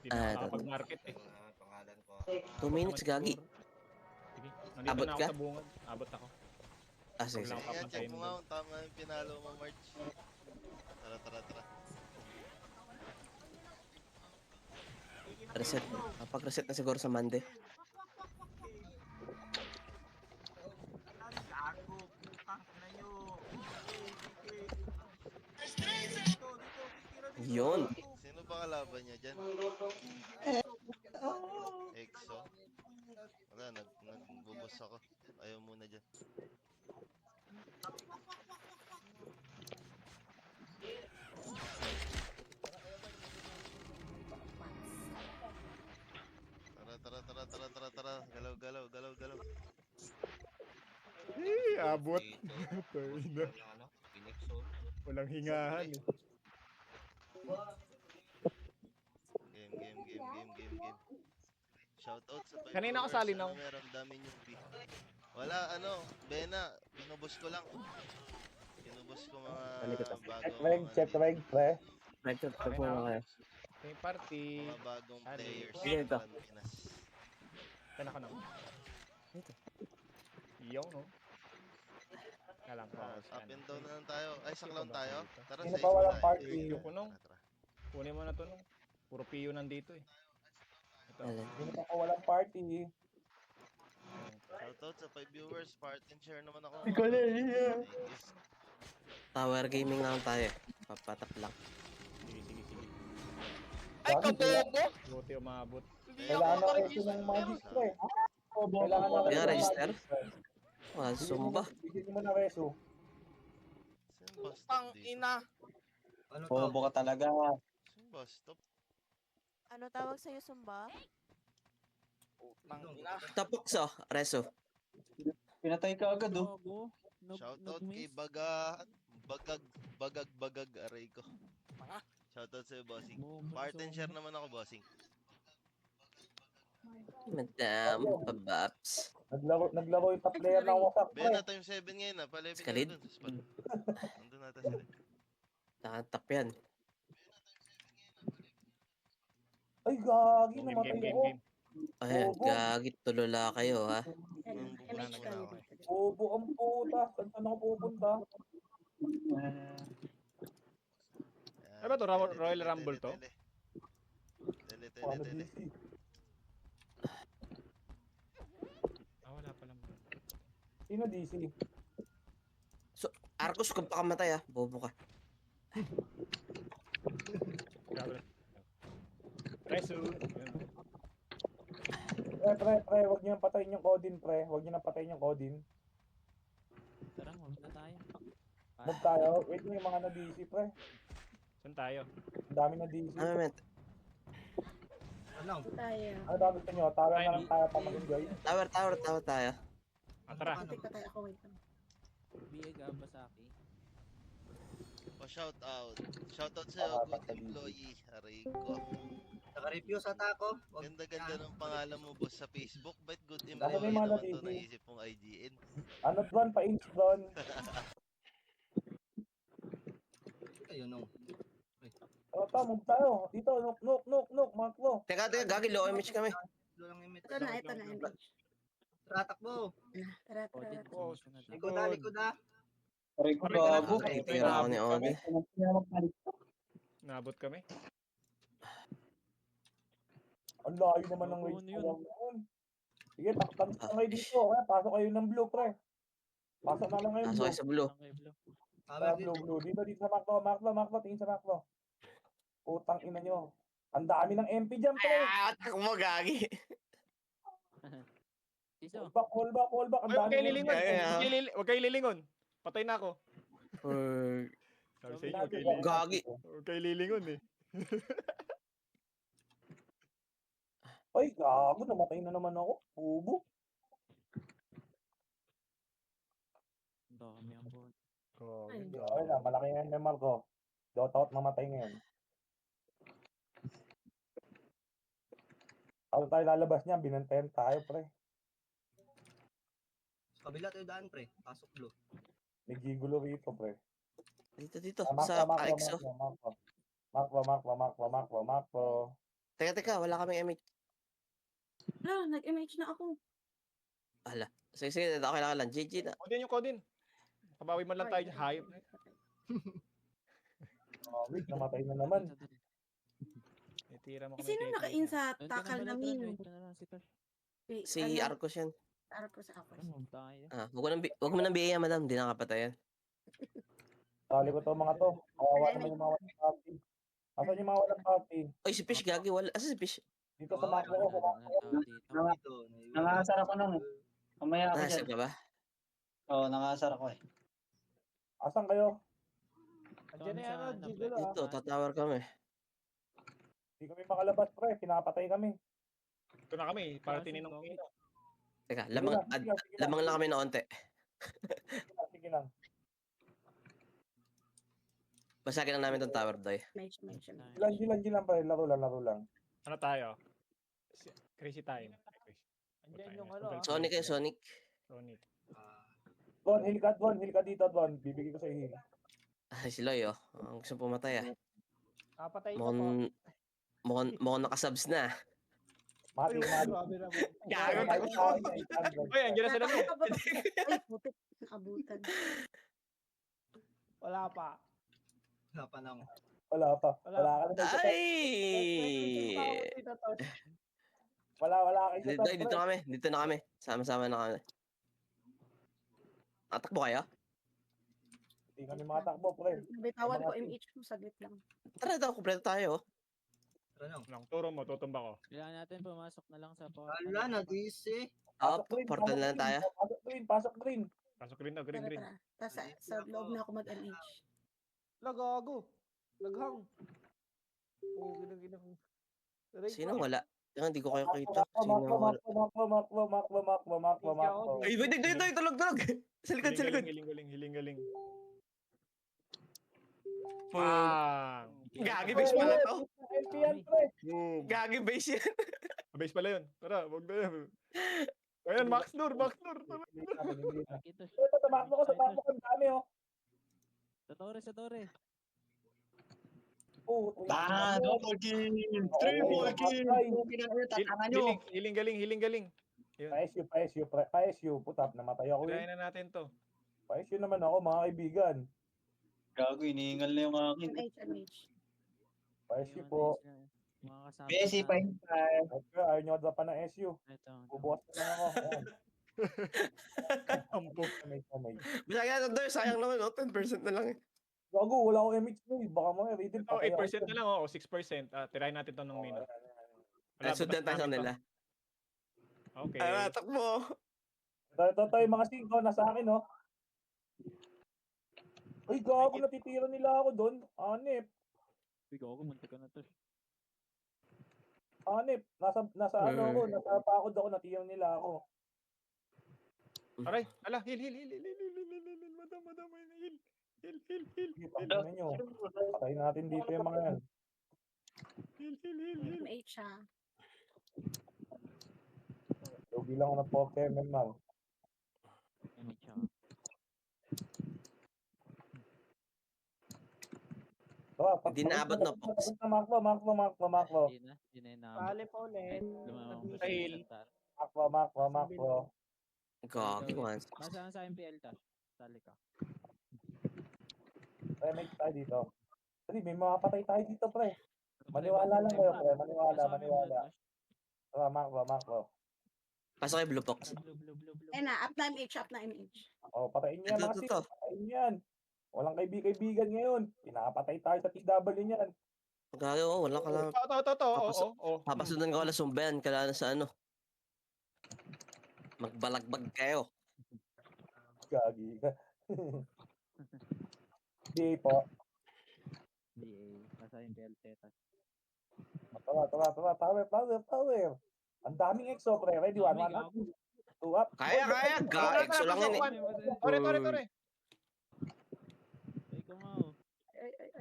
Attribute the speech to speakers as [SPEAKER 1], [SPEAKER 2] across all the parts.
[SPEAKER 1] Hindi na ako nakapag-market eh.
[SPEAKER 2] Pangalan ko.
[SPEAKER 3] 2 minutes, gagi.
[SPEAKER 1] Sige, nandito
[SPEAKER 3] Abot
[SPEAKER 1] na ako
[SPEAKER 3] ka?
[SPEAKER 1] sa bungad. Abot ako.
[SPEAKER 3] Ah, sige,
[SPEAKER 1] Wag lang
[SPEAKER 3] sige.
[SPEAKER 4] Ayan, check
[SPEAKER 1] papantayin
[SPEAKER 4] mo
[SPEAKER 1] mo
[SPEAKER 4] nga
[SPEAKER 1] doon.
[SPEAKER 4] kung tama yung pinalo mo, March. Tara, tara, tara.
[SPEAKER 3] Reset. Kapag-reset na siguro sa Monday.
[SPEAKER 2] Gago, putang ina nyo.
[SPEAKER 3] Yun.
[SPEAKER 4] Sino ba kalaban niya dyan? EXO? Wala, nagbubos ako. Ayaw muna dyan. Tara, tara, tara, tara, tara, tara. Galaw, galaw, galaw, galaw.
[SPEAKER 1] Abot.
[SPEAKER 2] Dito. Phoenix Soul.
[SPEAKER 1] Walang hingahan eh.
[SPEAKER 4] Game, game, game, game, game, game. Shoutout sa 5
[SPEAKER 1] Kanina
[SPEAKER 4] viewers.
[SPEAKER 1] kasali
[SPEAKER 4] Ano
[SPEAKER 1] na.
[SPEAKER 4] may ramdamin yung B? Wala, ano, Bena, pinubos ko lang. Pinubos ko mga bagong,
[SPEAKER 5] Check reg, pre.
[SPEAKER 3] Right, muna kayo.
[SPEAKER 1] May party.
[SPEAKER 4] mga bagong players
[SPEAKER 3] Sige,
[SPEAKER 4] ng
[SPEAKER 3] ito.
[SPEAKER 4] Pinas.
[SPEAKER 1] Tan ako naman.
[SPEAKER 3] Ito.
[SPEAKER 1] Iyaw no? Kalang ko.
[SPEAKER 4] Up and down na lang tayo. Ay, saklaw tayo. Tara,
[SPEAKER 5] Sino
[SPEAKER 4] sa
[SPEAKER 5] pa walang
[SPEAKER 4] tayo.
[SPEAKER 5] party?
[SPEAKER 1] Ayoko nung.
[SPEAKER 4] Tara, tara.
[SPEAKER 1] Kunin mo na to nung. Puro piyo nandito eh. Ito.
[SPEAKER 3] Alin.
[SPEAKER 5] Sino pa walang party?
[SPEAKER 4] Shoutout sa 5 viewers. Part and share naman ako.
[SPEAKER 5] Ikaw na,
[SPEAKER 4] Thank you.
[SPEAKER 3] Tower gaming lang tayo. Papatak lang.
[SPEAKER 1] Sige, sige, sige.
[SPEAKER 5] Ay, kabobo!
[SPEAKER 1] Buti umabot.
[SPEAKER 5] Kailangan na reso ng magic, pre. Kailangan na
[SPEAKER 3] Kaya
[SPEAKER 5] reso ng
[SPEAKER 3] register?
[SPEAKER 5] magic, pre.
[SPEAKER 3] Wala, Zumba.
[SPEAKER 5] Bigyan mo na reso.
[SPEAKER 4] Sino ba stop dito?
[SPEAKER 2] Ano to?
[SPEAKER 5] Bobo ka talaga.
[SPEAKER 4] Sino ba stop?
[SPEAKER 6] Ano tawag sa'yo, Sumba?
[SPEAKER 3] Tapok so, Reso.
[SPEAKER 5] Pinatay ka agad, oh.
[SPEAKER 4] Shoutout kay Bagag, Bagag, Bagag, aray ko. Shoutout sa'yo, bossing. Part and share naman ako, bossing.
[SPEAKER 3] Madam, pabaps.
[SPEAKER 5] Naglaro yung top player ng WhatsApp, pre.
[SPEAKER 4] Bena, time 7 ngayon na. Palipin na
[SPEAKER 3] Skalid?
[SPEAKER 4] dun sa spot. Nandun nata sila.
[SPEAKER 3] Nakatap yan.
[SPEAKER 5] Ay, gagi,
[SPEAKER 1] Game,
[SPEAKER 5] namatay
[SPEAKER 1] game, game,
[SPEAKER 5] ako.
[SPEAKER 1] game.
[SPEAKER 3] Ayan, gagit tulula kayo ha.
[SPEAKER 4] Bubukas muna ako.
[SPEAKER 5] Bobo ang puta. Saan ako pupunta?
[SPEAKER 4] Ayan.
[SPEAKER 1] Ano ba to?
[SPEAKER 4] Tele,
[SPEAKER 1] Royal
[SPEAKER 4] tele,
[SPEAKER 1] Rumble to?
[SPEAKER 4] tele, tele, tele,
[SPEAKER 5] Paano
[SPEAKER 4] tele.
[SPEAKER 5] DC?
[SPEAKER 1] Wala pa lang.
[SPEAKER 5] Sino DC?
[SPEAKER 3] So, Arcos, kung pakamatay ha. Bobo ka.
[SPEAKER 1] Grabe. Resu.
[SPEAKER 5] Pre, huwag niyo nang patayin yung Odin, pre. Huwag niyo nang patayin yung Odin.
[SPEAKER 7] Tara, move na tayo.
[SPEAKER 5] Move tayo. Wait mo yung mga na-DC, pre.
[SPEAKER 1] Saan tayo?
[SPEAKER 5] Ang dami na DC.
[SPEAKER 3] Ano, Met?
[SPEAKER 2] Ano?
[SPEAKER 6] Tayo.
[SPEAKER 5] Ano ba gusto nyo? Tara na lang tayo pa mag-enjoy.
[SPEAKER 3] Tower tayo.
[SPEAKER 1] Tara.
[SPEAKER 6] Patay ako, wait lang.
[SPEAKER 7] Bieg Abasaki.
[SPEAKER 4] Pa-shout out. Shoutout sa'yo, good employee. Aray ko.
[SPEAKER 2] Naka-review sa tako.
[SPEAKER 4] Ganda-ganda ng pangalan mo, boss, sa Facebook. Ba't good
[SPEAKER 5] Bakit
[SPEAKER 4] employee
[SPEAKER 5] may mga
[SPEAKER 4] naman to
[SPEAKER 5] nabibig?
[SPEAKER 4] naisip mong IGN?
[SPEAKER 5] Ano doon? Pa-inch doon.
[SPEAKER 2] Ayun no.
[SPEAKER 5] Move tayo. Dito, nuk, Marco.
[SPEAKER 3] Teka, gagi, low image kami.
[SPEAKER 2] Lang yung
[SPEAKER 6] Ito na, image.
[SPEAKER 2] Tratakbo.
[SPEAKER 6] Tara, tara.
[SPEAKER 7] Odin,
[SPEAKER 1] Oh,
[SPEAKER 7] sumusyon na daw.
[SPEAKER 2] Likod na, likod na.
[SPEAKER 5] Gago.
[SPEAKER 3] Tira ako ni Odi.
[SPEAKER 1] Nabot kami.
[SPEAKER 5] Ang layo naman ng
[SPEAKER 7] Gago,
[SPEAKER 5] waste
[SPEAKER 7] ano yun?
[SPEAKER 5] yun. Sige, taktan kayo dito. Pasok kayo ng blue, pre. Pasok na lang kayo
[SPEAKER 3] Pasok
[SPEAKER 5] blue.
[SPEAKER 3] kayo sa blue.
[SPEAKER 7] Okay, Blo.
[SPEAKER 5] Blue. Dito sa Marco. Tingin sa Marco. Utang ina nyo. Ang dami ng MP dyan, pre.
[SPEAKER 3] Atak mo, gagi.
[SPEAKER 7] Siso.
[SPEAKER 5] Call back. Ang
[SPEAKER 1] Ay, huwag
[SPEAKER 5] dami
[SPEAKER 1] kayo
[SPEAKER 5] ng
[SPEAKER 1] lilingon.
[SPEAKER 3] Kaya-
[SPEAKER 1] Huwag kayo lilingon. Patay na ako. Sabi sa inyo, huwag kayo lilingon.
[SPEAKER 3] Gagi.
[SPEAKER 1] Huwag kayo lilingon eh.
[SPEAKER 5] Ay, gago. Namatay na naman ako. Bubo.
[SPEAKER 7] Ang dami ang buwan.
[SPEAKER 5] Okay na, malaki nga yung Marco. Dotout mamatay ngayon. Ako tayo lalabas niya, binantayan tayo, pre.
[SPEAKER 2] Sa kabila tayo daan, pre. Pasok blue.
[SPEAKER 5] May gigulo rito, pre.
[SPEAKER 3] Dito,
[SPEAKER 5] Marco,
[SPEAKER 3] sa Exo.
[SPEAKER 5] Marco.
[SPEAKER 3] Teka, wala kaming MH.
[SPEAKER 6] Nag-MH na ako.
[SPEAKER 3] Sige, okay lang. GG na.
[SPEAKER 1] Kodin yung kodin. Kabawi man lang tayo. Hayop na.
[SPEAKER 5] Oh, wait, namatay na naman.
[SPEAKER 1] Itira mo kami.
[SPEAKER 6] Sino naka-in sa takal namin?
[SPEAKER 3] Si Arcos yan.
[SPEAKER 6] Arcos ako.
[SPEAKER 7] Ano tayo?
[SPEAKER 3] Wag mo nang biyaya, madam. Di nakapatayan.
[SPEAKER 5] Tali ko to mga to. Kawawa naman yung mga walang party. Asan yung mga walang party?
[SPEAKER 3] Oy, si Fish gagi. Wala. Asa si Fish?
[SPEAKER 5] Dito sa makro ko.
[SPEAKER 2] Dito.
[SPEAKER 8] Nangasar ako nun. Mamaya ako
[SPEAKER 3] Nasa
[SPEAKER 8] dyan.
[SPEAKER 3] ka ba?
[SPEAKER 8] Oo, nangasar ako eh.
[SPEAKER 5] Asan kayo?
[SPEAKER 7] Andiyan na yan, Gigolo
[SPEAKER 3] Dito, tatawar kami.
[SPEAKER 5] Hindi kami makalabas, pre. Pinapatay kami.
[SPEAKER 1] Ito na kami. Para tininong kino.
[SPEAKER 3] Teka,
[SPEAKER 5] Sige
[SPEAKER 3] lamang lang kami na onte.
[SPEAKER 5] Sige lang.
[SPEAKER 3] Basagin lang namin tong tower, doy.
[SPEAKER 5] Gilan, pre. Laro lang.
[SPEAKER 1] Ano tayo? Crazy time.
[SPEAKER 7] Andiyan yung ano,
[SPEAKER 3] Sonic kayo, Sonic.
[SPEAKER 1] Sonic.
[SPEAKER 5] Don, heal ka dito, Don. Bibigay ko sa heal.
[SPEAKER 3] Ay, si Loy, oh. Ang gusto pumatay, ah.
[SPEAKER 7] Kapatay ka po.
[SPEAKER 3] Mukhang nakasubs na.
[SPEAKER 5] Mati.
[SPEAKER 1] Gago, Uy, andiyan na sila.
[SPEAKER 6] Ay, putik. Naabutan.
[SPEAKER 7] Wala pa.
[SPEAKER 2] Wala pa lang.
[SPEAKER 5] Wala pa. Wala ka na.
[SPEAKER 3] Ay!
[SPEAKER 5] Wala kayo sa
[SPEAKER 3] Doy, dito kami. Dito na kami. Sama-sama na kami. Atakbo kayo?
[SPEAKER 5] Hindi kami makatakbo, pre.
[SPEAKER 6] Nabitawan ko MH mo, saglit lang.
[SPEAKER 3] Tara daw, kumpleto tayo.
[SPEAKER 2] Tara lang.
[SPEAKER 1] Lang, turo mo, tutumba ko.
[SPEAKER 7] Kailangan natin pumasok na lang sa port.
[SPEAKER 2] Wala na, DC.
[SPEAKER 3] Portal na lang tayo.
[SPEAKER 5] Pasok green.
[SPEAKER 1] Pasok green na, green,
[SPEAKER 6] Tara,
[SPEAKER 1] green.
[SPEAKER 6] tara. Tapos sa loob na ako mag-MH.
[SPEAKER 7] Lagago. Laghang. Oh, ginang.
[SPEAKER 3] Sino wala? Kaya hindi ko kayo kita. Sino wala?
[SPEAKER 5] Maklo.
[SPEAKER 3] Ay, doy, tulog. Sa likod.
[SPEAKER 1] Hiling-galing.
[SPEAKER 3] Pang! Gagi
[SPEAKER 1] Bang!
[SPEAKER 3] base pala to.
[SPEAKER 1] Boom!
[SPEAKER 3] Gagi base yan.
[SPEAKER 1] Base pala yun. Tara, wag na yan. Ayan, Max Nur.
[SPEAKER 7] Ito.
[SPEAKER 5] Ito, tamakbo ko, ang dami, oh.
[SPEAKER 7] Sa torre.
[SPEAKER 5] Oh,
[SPEAKER 8] Double kill!
[SPEAKER 5] Triple kill!
[SPEAKER 1] Hiling-galing. Yun.
[SPEAKER 5] Pa-SU. Putap, namatay ako
[SPEAKER 1] Tirahin
[SPEAKER 5] eh.
[SPEAKER 1] na natin to.
[SPEAKER 5] Pa-SU naman ako, mga kaibigan.
[SPEAKER 8] Gago, iniingal na yung akin.
[SPEAKER 6] MH.
[SPEAKER 5] Pa-SU po.
[SPEAKER 7] Mga kasama.
[SPEAKER 8] Messi pa yun.
[SPEAKER 5] Okay, ayaw nyo pa ng SU.
[SPEAKER 7] Ito.
[SPEAKER 5] Bubukas na lang ako. Ayan.
[SPEAKER 1] Ampo.
[SPEAKER 5] May.
[SPEAKER 3] Bisaya na doy, sayang naman, no? 10% na lang eh.
[SPEAKER 5] Gago, wala akong MH na eh. Baka mo eh, reading
[SPEAKER 1] Ito, 8% na lang, o 6%. Tirahin natin to ng mino.
[SPEAKER 3] Ay, sundan tayo sa nila.
[SPEAKER 1] Okay.
[SPEAKER 3] Ay, takbo.
[SPEAKER 5] Ito, yung mga 5, nasa akin, oh. Uy, gago, natitira nila ako doon. Anip.
[SPEAKER 7] Bigo ako, muntik ko na to.
[SPEAKER 5] Nasa ano ako, nasa pakod ako, natira nila ako.
[SPEAKER 1] Aray, ala, heal. Madam, heal.
[SPEAKER 5] Sige, pangin nyo. Patayin natin dito yung mga yan.
[SPEAKER 1] Heal.
[SPEAKER 6] MH siya.
[SPEAKER 5] Lugi lang ako ng Pokemon, man.
[SPEAKER 3] Hindi naabot na, Pox.
[SPEAKER 5] Maklo.
[SPEAKER 7] Hindi na inabot.
[SPEAKER 9] Pa ulit.
[SPEAKER 1] Heal.
[SPEAKER 5] Maklo.
[SPEAKER 3] Gagi, once.
[SPEAKER 7] Masaan sa MPL ta? Sali ka.
[SPEAKER 5] Remake tayo dito. Kasi may mga patay tayo dito, pre. Maniwala lang kayo, pre. Maniwala. Tara, Maklo.
[SPEAKER 3] Pasok kay Blue Pox.
[SPEAKER 6] Eh na, up na MH.
[SPEAKER 5] Oh, patayin niyo yan, mga
[SPEAKER 3] Ito.
[SPEAKER 5] patayin niyo yan. Walang kaibigan ngayon. Pinapatay tayo sa TW niyan.
[SPEAKER 3] Gagi, wala ka lang.
[SPEAKER 1] To. Oo.
[SPEAKER 3] Papasundan ko wala sumbayan. Kailangan sa ano. Magbalagbag kayo.
[SPEAKER 5] Gagi. Di po.
[SPEAKER 7] DA. Nasa MPL teta.
[SPEAKER 5] Tower. Ang daming exo, pre. Ready, 1, 2 up.
[SPEAKER 3] Kaya. Gagi, so lang yun eh.
[SPEAKER 1] Tore.
[SPEAKER 7] Ay, kumaw.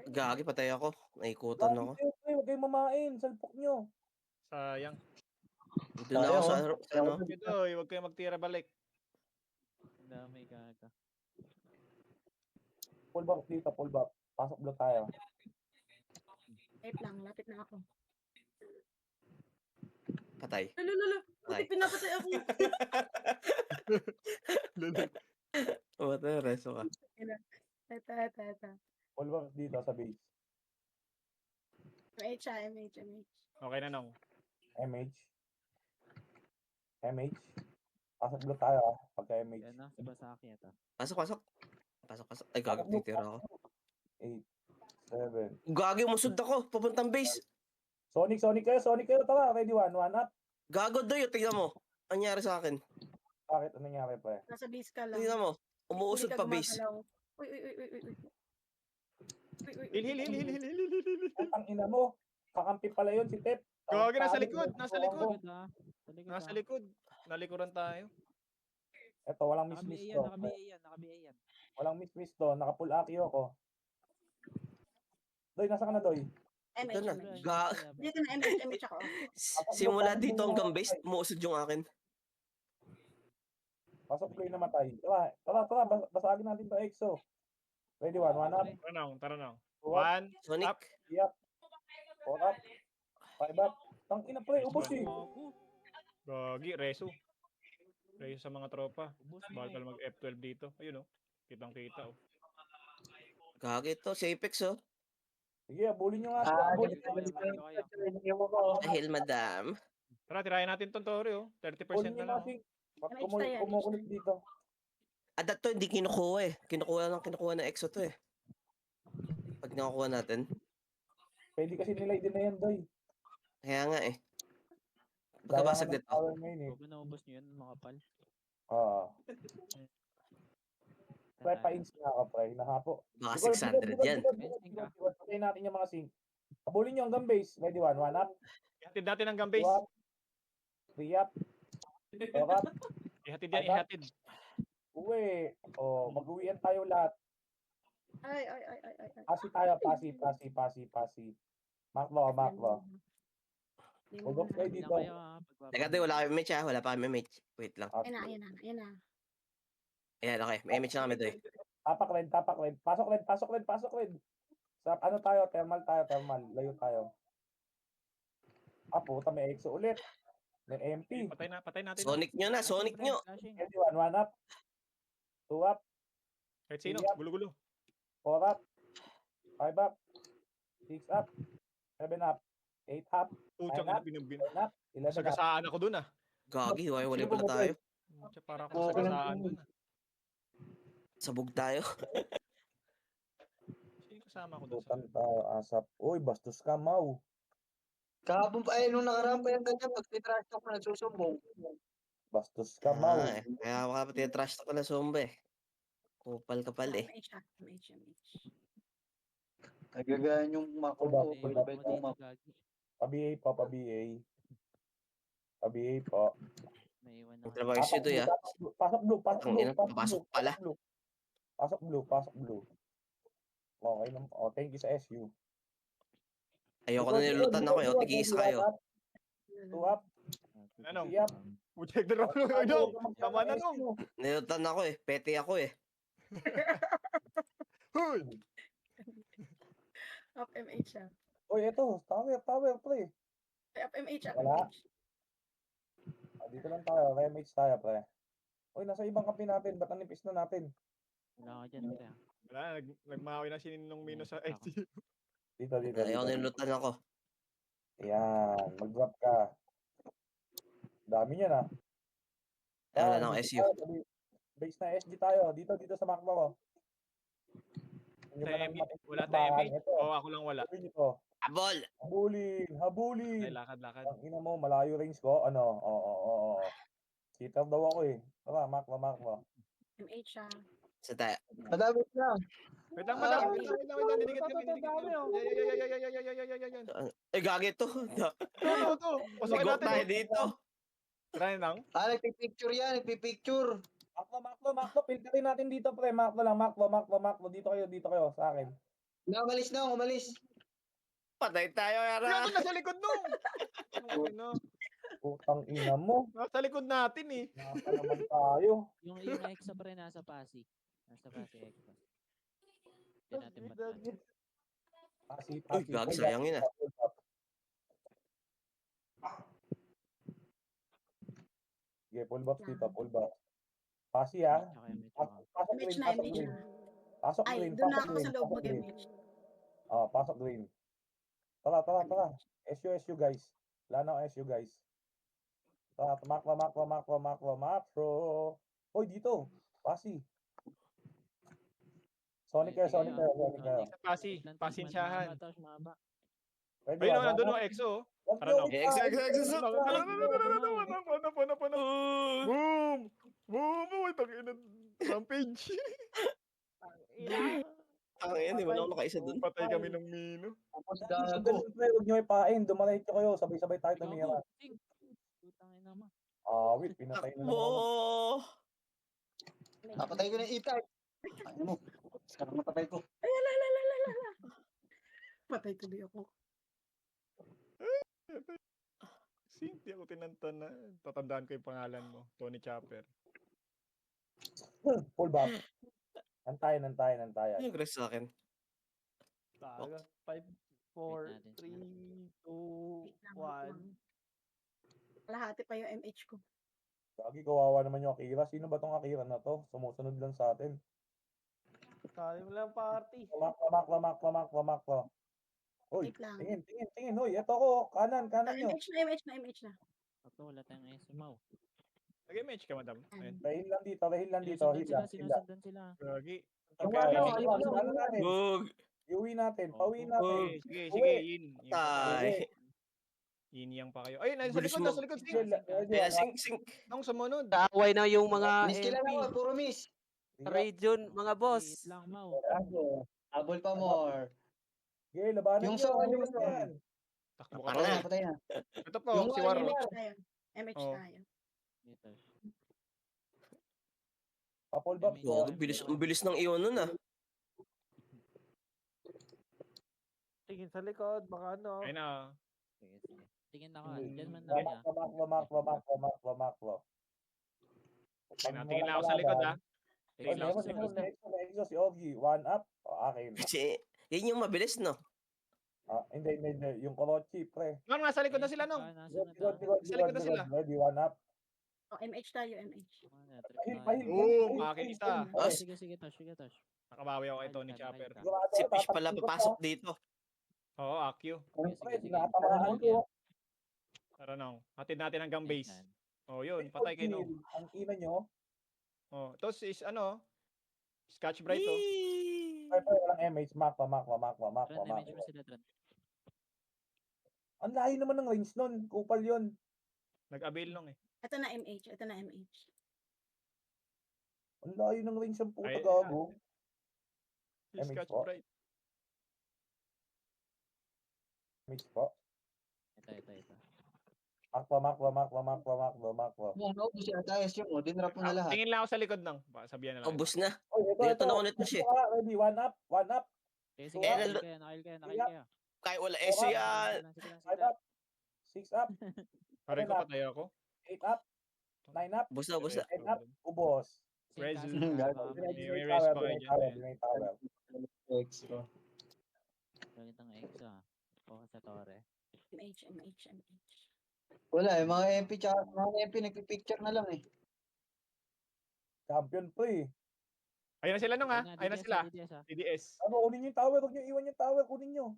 [SPEAKER 3] Gagi, patay ako. Naikutan ako.
[SPEAKER 5] Huwag kayong mamain. Salpok nyo.
[SPEAKER 1] Sayang.
[SPEAKER 3] Doon ako sa ano.
[SPEAKER 1] Ito, huwag kayo magtira balik.
[SPEAKER 7] Ang dami gaga.
[SPEAKER 5] Pull back dito, pull back. Pasok blue tayo.
[SPEAKER 6] Wait lang, lapit na ako.
[SPEAKER 3] Patay.
[SPEAKER 6] Lalo.
[SPEAKER 3] Patay.
[SPEAKER 6] Putik, pinapatay ako.
[SPEAKER 3] Patay, reso ka.
[SPEAKER 6] Ito.
[SPEAKER 5] All works dito sa base.
[SPEAKER 6] MH.
[SPEAKER 1] Okay na, Nong.
[SPEAKER 5] MH. Pasok blue tayo pagka MH.
[SPEAKER 7] Yan na, si Basaki ito.
[SPEAKER 3] Pasok. Ay, gago, titira ako.
[SPEAKER 5] 8, 7.
[SPEAKER 3] Gagi, musod ako. Papuntang base.
[SPEAKER 5] Sonic kayo. Tara, ready one up.
[SPEAKER 3] Gago, Doy. Tingnan mo. Ang nangyari sa akin.
[SPEAKER 5] Bakit? Anong nangyari pre?
[SPEAKER 6] Nasa base ka lang.
[SPEAKER 3] Tingnan mo. Umuusod
[SPEAKER 6] Hindi ka
[SPEAKER 3] pa base.
[SPEAKER 6] gumagalaw. Uy.
[SPEAKER 1] Hil.
[SPEAKER 5] Ang ina mo. Kakampi pala yun si Tep.
[SPEAKER 1] Gagi, nasa
[SPEAKER 5] Sabi,
[SPEAKER 1] likod.
[SPEAKER 5] nasa likod.
[SPEAKER 7] Likod ah. Sa likod
[SPEAKER 1] Nasa
[SPEAKER 7] ah.
[SPEAKER 1] likod. Nalikuran tayo.
[SPEAKER 5] Ito, walang
[SPEAKER 7] Naka-BA
[SPEAKER 5] miss
[SPEAKER 7] yan,
[SPEAKER 5] to.
[SPEAKER 7] naka-BA yan.
[SPEAKER 5] Walang miss to. Naka-pull aki ako. Doy, nasa ka na, Doy?
[SPEAKER 3] Ito na.
[SPEAKER 6] MH.
[SPEAKER 3] Ga-
[SPEAKER 6] Dito na MH ako.
[SPEAKER 3] Simula dito hanggang base, umuusod yung akin.
[SPEAKER 5] Pasok ko yung namatay. Tara. Basagin natin to EXO. Ready one up.
[SPEAKER 1] Tara, Nong.
[SPEAKER 5] 2 up.
[SPEAKER 1] 1.
[SPEAKER 3] Sonic.
[SPEAKER 1] Up.
[SPEAKER 5] 3 up. 4 up. 5 up. Tang ina pre, ubos eh.
[SPEAKER 1] Gagi, reso. Reso sa mga tropa.
[SPEAKER 7] Ubus mo
[SPEAKER 1] Bakal
[SPEAKER 7] eh.
[SPEAKER 1] mag F12 dito. Ayun, oh. Kitang-kita, oh.
[SPEAKER 3] Gagi to. Si Apex, oh.
[SPEAKER 5] Sige, abulin nyo nga. Abulin nyo.
[SPEAKER 3] Dahil, madam.
[SPEAKER 1] Tara, tirayan natin tong Tori, oh. 30%
[SPEAKER 5] Abulin
[SPEAKER 1] na
[SPEAKER 5] nyo
[SPEAKER 1] lang.
[SPEAKER 5] nga.
[SPEAKER 6] MH tayo,
[SPEAKER 5] Kumukulit dito.
[SPEAKER 3] Adat to, hindi kinukuha eh. Kinukuha ng EXO to eh. Pag nakukuha natin.
[SPEAKER 5] Pwede kasi nila din na yan, Doy.
[SPEAKER 3] Kaya nga eh.
[SPEAKER 5] Kaya
[SPEAKER 3] Pagkabasag
[SPEAKER 5] nga ng
[SPEAKER 3] dito.
[SPEAKER 5] power ngayon eh.
[SPEAKER 7] Huwag na ubos nyo yun, mga pal.
[SPEAKER 5] Oo. Pre, pa-ins na ako, pre. Nahapo.
[SPEAKER 3] Baka 600 yan.
[SPEAKER 5] Patayin natin yung mga sync. Abulin nyo hanggang base. Ready one up.
[SPEAKER 1] Ihatid natin hanggang
[SPEAKER 5] 2
[SPEAKER 1] base.
[SPEAKER 5] up. 3 up. 4 up.
[SPEAKER 1] Ihatid yan, ihatid.
[SPEAKER 5] Uwi. Mag-uwian tayo lahat.
[SPEAKER 6] Ay.
[SPEAKER 5] Pasi tayo. Pasi. Maklo. Ugok kayo
[SPEAKER 7] Bilang
[SPEAKER 5] dito.
[SPEAKER 7] kayo ah.
[SPEAKER 3] Teka, Doy, wala kami match ah. Wala pa kami match. Wait lang.
[SPEAKER 6] Ayan na.
[SPEAKER 3] Ayan, okay. May match na kami, Doy.
[SPEAKER 5] Tapak red. Pasok red. Sa ano tayo? Thermal. Layo tayo. Puta, may EXO ulit. May MP.
[SPEAKER 1] Patay natin.
[SPEAKER 3] Sonic nyo na, Sonic nyo.
[SPEAKER 5] Ready one up. 2 up.
[SPEAKER 1] Kahit sino,
[SPEAKER 5] Iyak.
[SPEAKER 1] gulo-gulo.
[SPEAKER 5] 4 up. 5 up. 6 up. 7 up. 8 up.
[SPEAKER 1] Putsang
[SPEAKER 5] Ayun na.
[SPEAKER 1] binubin.
[SPEAKER 5] 10 up. 11 up.
[SPEAKER 1] Sagasaan ako dun, ah.
[SPEAKER 3] Gagi, wala pala tayo.
[SPEAKER 1] Putsang para ako sagasaan dun, ah.
[SPEAKER 3] Sabog tayo.
[SPEAKER 1] Sino kasama ko dun sa...
[SPEAKER 5] Tutan tayo, asap. Uy, bastos ka, Mau.
[SPEAKER 8] Kahapon pa, nung nakaraan pa yung ganyan, pag titrash talk na nagsusumbong.
[SPEAKER 5] Bastos ka, Mau.
[SPEAKER 3] Kaya baka pati trash talk na Zumba eh. Kupal kapal eh.
[SPEAKER 6] MH.
[SPEAKER 8] Nagagayan yung makuha.
[SPEAKER 5] Pa-BA po.
[SPEAKER 7] Naiwan na.
[SPEAKER 3] Ang trabaho is ito ah.
[SPEAKER 5] Pasok blue.
[SPEAKER 3] Ang ina, papasok pala.
[SPEAKER 5] Pasok blue. Okay naman. Thank you sa SU.
[SPEAKER 3] Ayoko na nilulutan ako eh. O, tigisa kayo.
[SPEAKER 5] 2 up.
[SPEAKER 1] Ano?
[SPEAKER 5] 3 up.
[SPEAKER 1] Putsang na rin. Tama na, Nong.
[SPEAKER 3] Nilulutan ako eh. Pete ako eh.
[SPEAKER 1] Hoy!
[SPEAKER 6] Up MH.
[SPEAKER 5] Uy, eto. Tower, pre.
[SPEAKER 6] Up MH.
[SPEAKER 5] Wala. Dito lang tayo. Remage tayo, pre. Uy, nasa ibang kapi natin. Ba't nanipis na natin?
[SPEAKER 7] Wala ka dyan, pre.
[SPEAKER 1] Wala, nagmawi na si Ninong Mino sa SG.
[SPEAKER 5] Dito.
[SPEAKER 3] Ayoko nilulutan ako.
[SPEAKER 5] Yan. Mag-drop ka. Dami niya na.
[SPEAKER 3] Wala na ako SU.
[SPEAKER 5] Base na SG tayo. Dito sa Macbo ko.
[SPEAKER 1] Wala tayong MH. Oo, ako lang wala.
[SPEAKER 3] Abol!
[SPEAKER 5] Habulin.
[SPEAKER 1] Ay, lakad.
[SPEAKER 5] Ang ina mo, malayo range ko. Ano? Oo. Cheater daw ako eh. Tara, Macbo.
[SPEAKER 6] MH.
[SPEAKER 3] Sa tayo.
[SPEAKER 8] Madami na.
[SPEAKER 1] Wait lang. Didikit kami.
[SPEAKER 3] Eh, gagi to.
[SPEAKER 1] Ito. Pasukin
[SPEAKER 3] Sigok
[SPEAKER 1] natin.
[SPEAKER 3] tayo dito.
[SPEAKER 1] Try Nang.
[SPEAKER 8] Nagpipicture yan, nagpipicture.
[SPEAKER 5] Macbo. Filterin natin dito, pre. Macbo lang. Macbo. Dito kayo. Sa akin.
[SPEAKER 8] Umalis.
[SPEAKER 3] Patay tayo,
[SPEAKER 1] Gago,
[SPEAKER 3] yara.
[SPEAKER 1] nasa likod nung. Ano?
[SPEAKER 5] Putang ina mo.
[SPEAKER 1] Nasa likod natin eh.
[SPEAKER 5] Nasa naman tayo.
[SPEAKER 7] Yung extra pre nasa Pasig. Nasa Pasig extra. Hindi natin batan.
[SPEAKER 5] Pasi.
[SPEAKER 3] Uy, gagi, sayang yun ah.
[SPEAKER 5] Sige, full buffs dito, full buffs. Pasi ah.
[SPEAKER 7] Tsaka MH ako.
[SPEAKER 5] Pasok
[SPEAKER 6] MH
[SPEAKER 5] green,
[SPEAKER 6] na,
[SPEAKER 5] pasok
[SPEAKER 6] MH
[SPEAKER 5] green.
[SPEAKER 6] na.
[SPEAKER 5] Pasok
[SPEAKER 6] Ay,
[SPEAKER 5] green,
[SPEAKER 6] doon na
[SPEAKER 5] pasok
[SPEAKER 6] ako
[SPEAKER 5] green,
[SPEAKER 6] sa loob
[SPEAKER 5] pasok green.
[SPEAKER 6] mag-MH.
[SPEAKER 5] Pasok green. Tara. SU guys. Wala na akong SU guys. Tara, makro. Hoy, dito. Pasi. Sonic kayo.
[SPEAKER 1] Pasensyahan.
[SPEAKER 7] Mahaba.
[SPEAKER 5] Ready,
[SPEAKER 1] Ayun,
[SPEAKER 5] one,
[SPEAKER 1] nandun
[SPEAKER 5] one,
[SPEAKER 1] ang EXO.
[SPEAKER 5] Wag
[SPEAKER 1] Tara,
[SPEAKER 5] niyo
[SPEAKER 1] no.
[SPEAKER 5] ipain.
[SPEAKER 3] Exo.
[SPEAKER 1] Boom! Boom! Uy, tangina. Rampage.
[SPEAKER 3] Ang yan, wala akong nakaisa dun.
[SPEAKER 1] Patay kami ng Mino.
[SPEAKER 8] Tapos
[SPEAKER 5] Ganun,
[SPEAKER 8] gago.
[SPEAKER 5] pre, Huwag niyo ipain. Dumalayto kayo. Sabay-sabay tayo tumira.
[SPEAKER 7] Putang ina mo.
[SPEAKER 5] Wait, pinatay na naman ako.
[SPEAKER 3] Takbo!
[SPEAKER 8] Napatay ko na yung E-type. Ano mo? Sekarang napatay ko.
[SPEAKER 6] Ay, patay tuloy ako.
[SPEAKER 1] Hindi ako tinantan na. Tatandaan ko yung pangalan mo. Tony Chopper.
[SPEAKER 5] Full buff. Antayan.
[SPEAKER 3] Yung Grace sa akin.
[SPEAKER 9] Taga. 5, 4,
[SPEAKER 7] Wait natin
[SPEAKER 9] 3, 2, 1.
[SPEAKER 6] Kalahati pa yung MH ko.
[SPEAKER 5] Lagi kawawa naman yung Akira. Sino ba tong Akira na to? Sumusunod lang sa atin.
[SPEAKER 9] Tayo mo lang party.
[SPEAKER 5] Makro. Hoy,
[SPEAKER 6] Wait lang.
[SPEAKER 5] tingin. Hoy, eto ko. Kanan nyo.
[SPEAKER 6] MH na.
[SPEAKER 7] Ako, wala tayong SMAW.
[SPEAKER 1] Nag-MH ka, madam. Ayun.
[SPEAKER 5] Rahil lang dito.
[SPEAKER 7] Sinusundan sila.
[SPEAKER 1] Gagi.
[SPEAKER 5] Ano natin?
[SPEAKER 3] Bug!
[SPEAKER 5] Iuwi natin. Pauwi
[SPEAKER 1] Okay,
[SPEAKER 5] natin.
[SPEAKER 1] sige, yin.
[SPEAKER 3] Tay!
[SPEAKER 1] Yin yang pa kayo. Ayun, nasa
[SPEAKER 3] Bilis
[SPEAKER 1] likod,
[SPEAKER 3] mo.
[SPEAKER 1] nasa likod.
[SPEAKER 5] Sige,
[SPEAKER 3] Kaya sing.
[SPEAKER 1] Nung sumunod.
[SPEAKER 10] Kaaway na yung mga
[SPEAKER 8] Miss kilala
[SPEAKER 10] MP.
[SPEAKER 8] ko, puro miss.
[SPEAKER 10] Region, mga boss.
[SPEAKER 7] Liit lang, Mau.
[SPEAKER 8] Abol pa more.
[SPEAKER 5] Sige, labanan
[SPEAKER 8] Yung
[SPEAKER 5] nyo.
[SPEAKER 8] sa
[SPEAKER 5] Ano
[SPEAKER 8] ano,
[SPEAKER 5] yan?
[SPEAKER 1] Takbo ka
[SPEAKER 3] Tara
[SPEAKER 1] pa.
[SPEAKER 3] na.
[SPEAKER 8] Patay na.
[SPEAKER 1] Ito po,
[SPEAKER 8] Yung
[SPEAKER 1] si
[SPEAKER 8] ano
[SPEAKER 1] Waro.
[SPEAKER 8] yun,
[SPEAKER 6] MH tayo. MH
[SPEAKER 1] Oh.
[SPEAKER 6] tayo.
[SPEAKER 7] Dito.
[SPEAKER 5] Full buff.
[SPEAKER 3] Oh, ang bilis ng iyon nun ah.
[SPEAKER 9] Tingin sa likod, baka ano.
[SPEAKER 1] Ayun na.
[SPEAKER 7] Sige. Tingin ako. Diyan man lang ah.
[SPEAKER 5] Makro.
[SPEAKER 1] Ayun na. Tingin lang ako sa likod, ha.
[SPEAKER 5] Tingin lang ako sa likod. Exo, si Ogi. One up. Akin.
[SPEAKER 3] Kasi, yun yung mabilis, no?
[SPEAKER 5] Hindi. Yung Korochi, pre.
[SPEAKER 1] Nung nasa likod na sila, nung. Sa likod na sila.
[SPEAKER 5] Ready, one up.
[SPEAKER 6] MH tayo, MH.
[SPEAKER 5] Pahil.
[SPEAKER 1] Boom! Akin isa.
[SPEAKER 3] Ah,
[SPEAKER 7] Sige, Tosh.
[SPEAKER 1] Nakabawi ako kay Tony Chopper.
[SPEAKER 3] Si Fish pala papasok dito.
[SPEAKER 1] Oo, Akyu.
[SPEAKER 5] Pre, tinatamaan ko.
[SPEAKER 1] Tara nung. Hatid natin hanggang base. Oh, yun. Patay kay Nung.
[SPEAKER 5] Ang ina nyo.
[SPEAKER 1] Oh, tos is ano? Scotch Bright, oh.
[SPEAKER 5] Pre, walang MH. Makro.
[SPEAKER 7] Trend, MH mo sila, Trend.
[SPEAKER 5] Ang layo naman ng range nun. Kupal yun.
[SPEAKER 1] Nag-avail nung eh.
[SPEAKER 6] Ito na MH.
[SPEAKER 5] Ang layo ng range ng puta
[SPEAKER 1] Ay,
[SPEAKER 5] gago.
[SPEAKER 1] Si
[SPEAKER 5] MH
[SPEAKER 1] Scotch
[SPEAKER 5] po.
[SPEAKER 1] Bright.
[SPEAKER 5] MH po.
[SPEAKER 7] Ito.
[SPEAKER 5] Makro.
[SPEAKER 8] Ano, gusto yung ATS yung mo. Dinrap mo na lahat.
[SPEAKER 1] Tingin lang ako sa likod nung. Sabihan na lang.
[SPEAKER 3] Ubus na.
[SPEAKER 5] Oh,
[SPEAKER 3] Dito na ako nito siya.
[SPEAKER 5] Ready, one up.
[SPEAKER 7] Sige,
[SPEAKER 3] Eh,
[SPEAKER 7] nakil kayo.
[SPEAKER 3] Kaya wala SU yan.
[SPEAKER 7] Sige lang.
[SPEAKER 5] 5 up. 6 up.
[SPEAKER 1] Pare ko, patay ako.
[SPEAKER 5] 8 up. 9 up.
[SPEAKER 3] Ubus na.
[SPEAKER 5] 10 up. Ubos.
[SPEAKER 1] Res-
[SPEAKER 5] May
[SPEAKER 1] raise pa kayo dyan,
[SPEAKER 8] Extra.
[SPEAKER 7] Gagitang EXO ah. Focus sa Torre.
[SPEAKER 6] MH.
[SPEAKER 8] Wala eh, mga MP tsaka mga MP nagpipicture na lang eh.
[SPEAKER 5] Champion po eh.
[SPEAKER 1] Ayun na sila nung, ha. Ayun na sila.
[SPEAKER 7] DDS ah.
[SPEAKER 1] DDS.
[SPEAKER 5] Ano, kunin nyo yung tower. Huwag nyo iwan yung tower. Kunin nyo.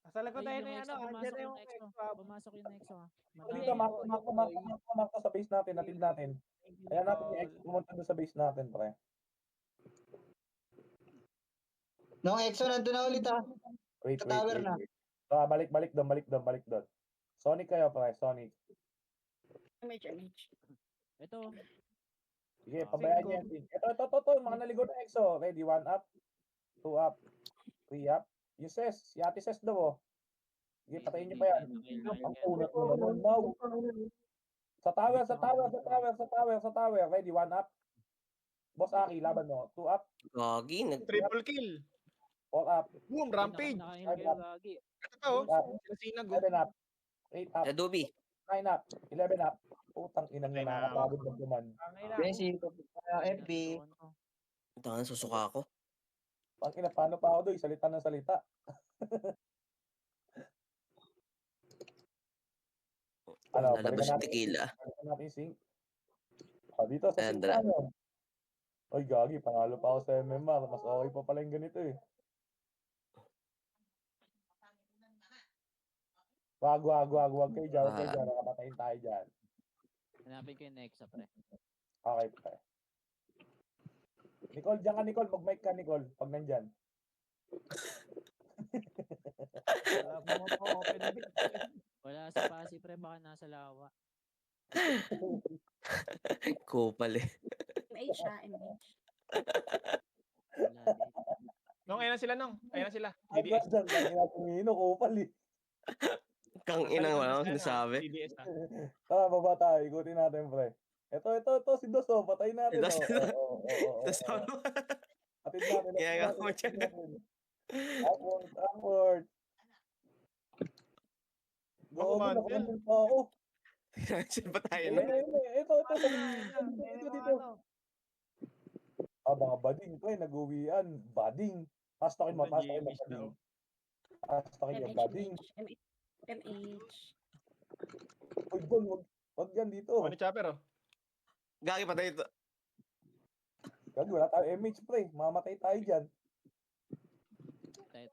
[SPEAKER 9] Sa likod tayo
[SPEAKER 7] Ayun
[SPEAKER 9] na
[SPEAKER 7] yung
[SPEAKER 9] ano.
[SPEAKER 7] EXO,
[SPEAKER 9] Andyan na yung
[SPEAKER 7] Pumasok yung EXO ah.
[SPEAKER 5] Dito, makro sa base natin. Natin natin. Ayan natin yung exit. Pumunta doon sa base natin, pre.
[SPEAKER 8] Nung EXO nandun na ulit ha.
[SPEAKER 5] Wait.
[SPEAKER 8] Sa tower na.
[SPEAKER 5] Balik doon. Sonic kayo, pre. Sonic.
[SPEAKER 6] MH.
[SPEAKER 7] Ito.
[SPEAKER 5] Sige, pabayaan nyo yan. Ito. Mga naligo na EXO. Ready, 1 up. 2 up. 3 up. Yung Ses. Si Ate Ses daw, oh. Sige, patayin nyo pa yan. Ang punat mo naman, Mau. Sa tower. Ready, 1 up. Boss Aki, laban mo. 2 up.
[SPEAKER 3] Gagi,
[SPEAKER 1] Triple kill.
[SPEAKER 5] 4 up.
[SPEAKER 1] Boom, rampage.
[SPEAKER 7] Nakahil kayo, Gagi.
[SPEAKER 1] Ito pa, oh. Sila Sinag, oh.
[SPEAKER 5] 7 up. 8 up.
[SPEAKER 3] Adobe.
[SPEAKER 5] 9 up. 11 up. Putang inang
[SPEAKER 1] Patay
[SPEAKER 5] na
[SPEAKER 1] na.
[SPEAKER 5] nakakapagod ng duman.
[SPEAKER 8] Besi, FB.
[SPEAKER 3] Tangan susuka ako.
[SPEAKER 5] Pangina, paano pa ako doon? Salita ng salita. Ano,
[SPEAKER 3] Lalabas yung tequila.
[SPEAKER 5] balikan natin yung sync. Dito sa
[SPEAKER 3] Ayan,
[SPEAKER 5] simbahan. Oy, gagi, panalo pa ako sa MMR. Mas okay pa pala yung ganito eh. Wag kayo dyan, nakapatayin tayo dyan.
[SPEAKER 7] Hanapin ko yung Nexa, pre.
[SPEAKER 5] Okay, pre. Nicole, dyan ka, Nicole. Mag-mic ka, Nicole, pag nandyan.
[SPEAKER 9] Wala pa mga open bit.
[SPEAKER 7] Wala sa pasi, pre. Baka nasa lawa.
[SPEAKER 3] Kupal eh.
[SPEAKER 6] MH ha, MH.
[SPEAKER 7] Wala din.
[SPEAKER 1] Nung, ayun na sila, Nong. Ayun na sila.
[SPEAKER 5] Ay,
[SPEAKER 1] DDS.
[SPEAKER 5] dyan, tumino, kupal eh.
[SPEAKER 3] Kang
[SPEAKER 1] Nasa
[SPEAKER 3] inang
[SPEAKER 1] likod
[SPEAKER 3] wala
[SPEAKER 1] na
[SPEAKER 3] akong
[SPEAKER 1] sila,
[SPEAKER 3] sinasabi.
[SPEAKER 1] DDS na.
[SPEAKER 5] Tara, baba tayo. Ikutin natin, pre. Ito, si Dos, patayin natin.
[SPEAKER 3] Dos, Tapos
[SPEAKER 5] Oo. Atid natin.
[SPEAKER 3] Ginagawa mo dyan.
[SPEAKER 5] Upward. Gago,
[SPEAKER 1] Makumantel.
[SPEAKER 5] nakamantil pa ako.
[SPEAKER 3] Saan ba tayo
[SPEAKER 5] Ayun,
[SPEAKER 3] na?
[SPEAKER 5] ito.
[SPEAKER 9] Ayun,
[SPEAKER 5] Dito. Mga bading, pre, nag-uwian. Bading. Tastokin mo, bading. Tastokin yung bading.
[SPEAKER 6] MH.
[SPEAKER 5] Uy, Don, wag yan dito.
[SPEAKER 1] Ano, Chopper, oh?
[SPEAKER 3] Gagi patay ito.
[SPEAKER 5] Gagi, wala tayo MH, pre. Mamatay tayo dyan.
[SPEAKER 7] Tayo.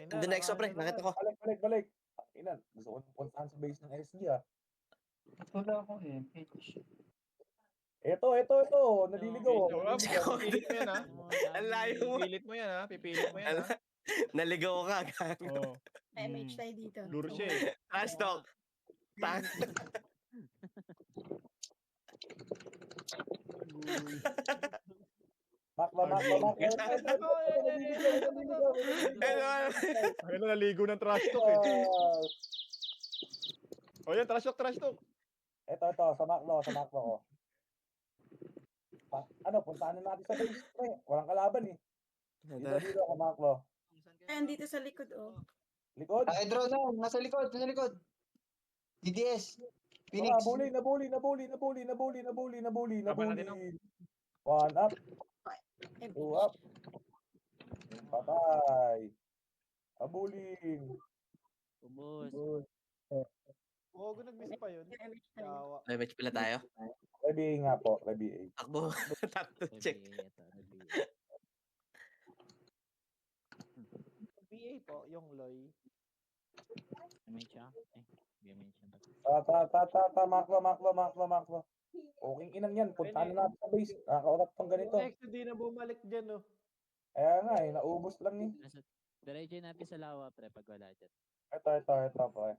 [SPEAKER 3] The next pre, nakita ko.
[SPEAKER 5] Balik. Inan, gusto ko puntahan sa base ng SG, ah.
[SPEAKER 8] Wala akong MH.
[SPEAKER 5] Ito. Naliligaw.
[SPEAKER 1] Pipilit mo yan, ha?
[SPEAKER 3] Ang layo mo.
[SPEAKER 1] Pipilit mo yan, ha? Pipilit mo yan, ha?
[SPEAKER 3] Naligaw ka, gago.
[SPEAKER 1] Oo.
[SPEAKER 6] MH tayo dito.
[SPEAKER 1] Lure siya, eh.
[SPEAKER 3] Trash talk.
[SPEAKER 5] Makla.
[SPEAKER 1] Ayun na, naligo ng trash talk, eh. O yan, trash talk.
[SPEAKER 5] Ito, sa maklo ko. Puntahan na natin sa base, pre. Walang kalaban, eh. Dito, sa maklo.
[SPEAKER 6] Ayan, dito sa likod, oh.
[SPEAKER 5] Likod.
[SPEAKER 8] Ay, drone na. Nasa likod. DDS. Phoenix.
[SPEAKER 5] Nabuli.
[SPEAKER 1] Laban natin, no?
[SPEAKER 5] 1 up,
[SPEAKER 6] MH.
[SPEAKER 5] 2 up. Patay. Abulin.
[SPEAKER 7] Ubus.
[SPEAKER 9] Huwag nag-miss pa yun.
[SPEAKER 6] MH tayo.
[SPEAKER 9] Yawa.
[SPEAKER 3] May match pala tayo.
[SPEAKER 5] Rebi nga po, Rebi.
[SPEAKER 3] Takbo. Takbo check.
[SPEAKER 9] BA po, yung Loy.
[SPEAKER 7] MH.
[SPEAKER 5] Maklo. Okay, inang yan. Puntahan na natin sa base. Nakakaurap pang ganito.
[SPEAKER 9] Yung ex hindi na bumalik dyan, oh.
[SPEAKER 5] Kaya nga, naubos lang eh.
[SPEAKER 7] Diretso natin sa lawa, pre, pag wala dyan.
[SPEAKER 5] Ito, pre.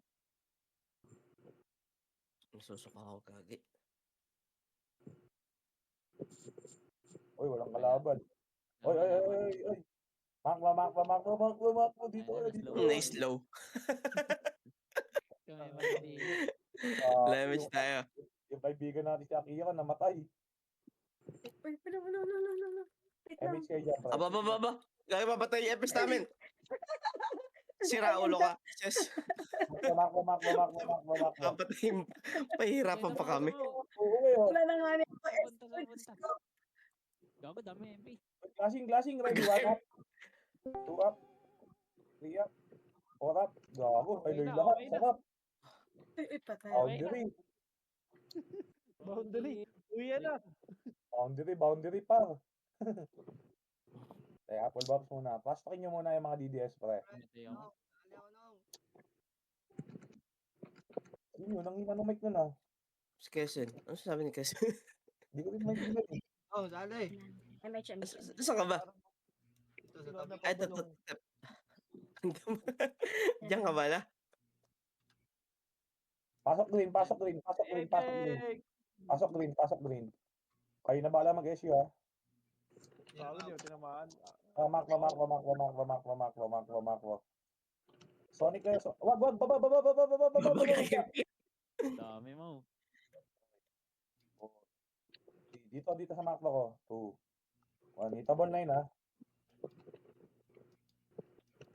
[SPEAKER 3] Nasusuka ako, gagi.
[SPEAKER 5] Uy, walang kalaban. Oy. Maklo. Dito.
[SPEAKER 3] Na-slow. Lemage tayo.
[SPEAKER 5] Yung kaibigan natin si Akira namatay.
[SPEAKER 6] No.
[SPEAKER 5] MH kayo dyan, pre.
[SPEAKER 3] Aba. Gagi papatay yung FS namin. Sira ulo ka. Yes.
[SPEAKER 5] Maklo.
[SPEAKER 3] Papatay. Pahirapan pa kami.
[SPEAKER 6] Wala na nga niya.
[SPEAKER 7] Gago, dami MP.
[SPEAKER 5] Glassing, ready. 1 up. 2 up. 3 up. 4 up. Gago, ay lahat. Sarap.
[SPEAKER 6] Patay.
[SPEAKER 5] Boundary.
[SPEAKER 9] Uy, na.
[SPEAKER 5] Boundary pa. Kaya Apple Box muna. Pastokin nyo muna yung mga DDS, pre. Yun, ang mic nun, ah.
[SPEAKER 3] Si Kesen. Ano sabi ni Kesen?
[SPEAKER 5] Hindi ko rin maintindihan, eh.
[SPEAKER 2] Oh, sali.
[SPEAKER 6] MH.
[SPEAKER 3] Saan ka ba?
[SPEAKER 2] Ito sa tabi.
[SPEAKER 3] Ay, ito. Diyan ka ba na?
[SPEAKER 5] Pasok green. Kayo na bahala mag-SU, ha.
[SPEAKER 9] Bago niyo, tinamaan.
[SPEAKER 5] Maklo. Sonic kayo. Wag, baba.
[SPEAKER 7] Dami mo.
[SPEAKER 5] Dito sa maklo ko. 2. 1. Hitabon na yun, ha.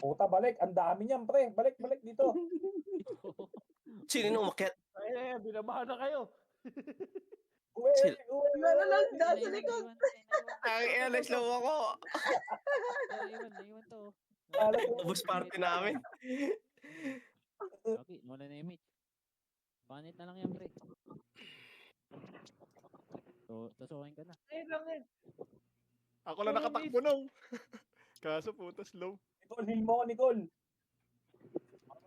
[SPEAKER 5] Puta, balik. Ang dami niyan, pre. Balik dito.
[SPEAKER 3] Sino nung umakyat?
[SPEAKER 9] Ay, binabahan na kayo.
[SPEAKER 5] Uwe.
[SPEAKER 6] Nasa likod.
[SPEAKER 3] Ay, na-slow ako.
[SPEAKER 7] Naiwan to.
[SPEAKER 3] Ubus party namin.
[SPEAKER 7] Okay, wala na image. Panit na lang yan, pre. So, tusukin ka na.
[SPEAKER 9] Ayun lang eh.
[SPEAKER 1] Ako lang nakatakbo nung. Kaso puta slow.
[SPEAKER 5] Nicole, heal mo ako, Nicole.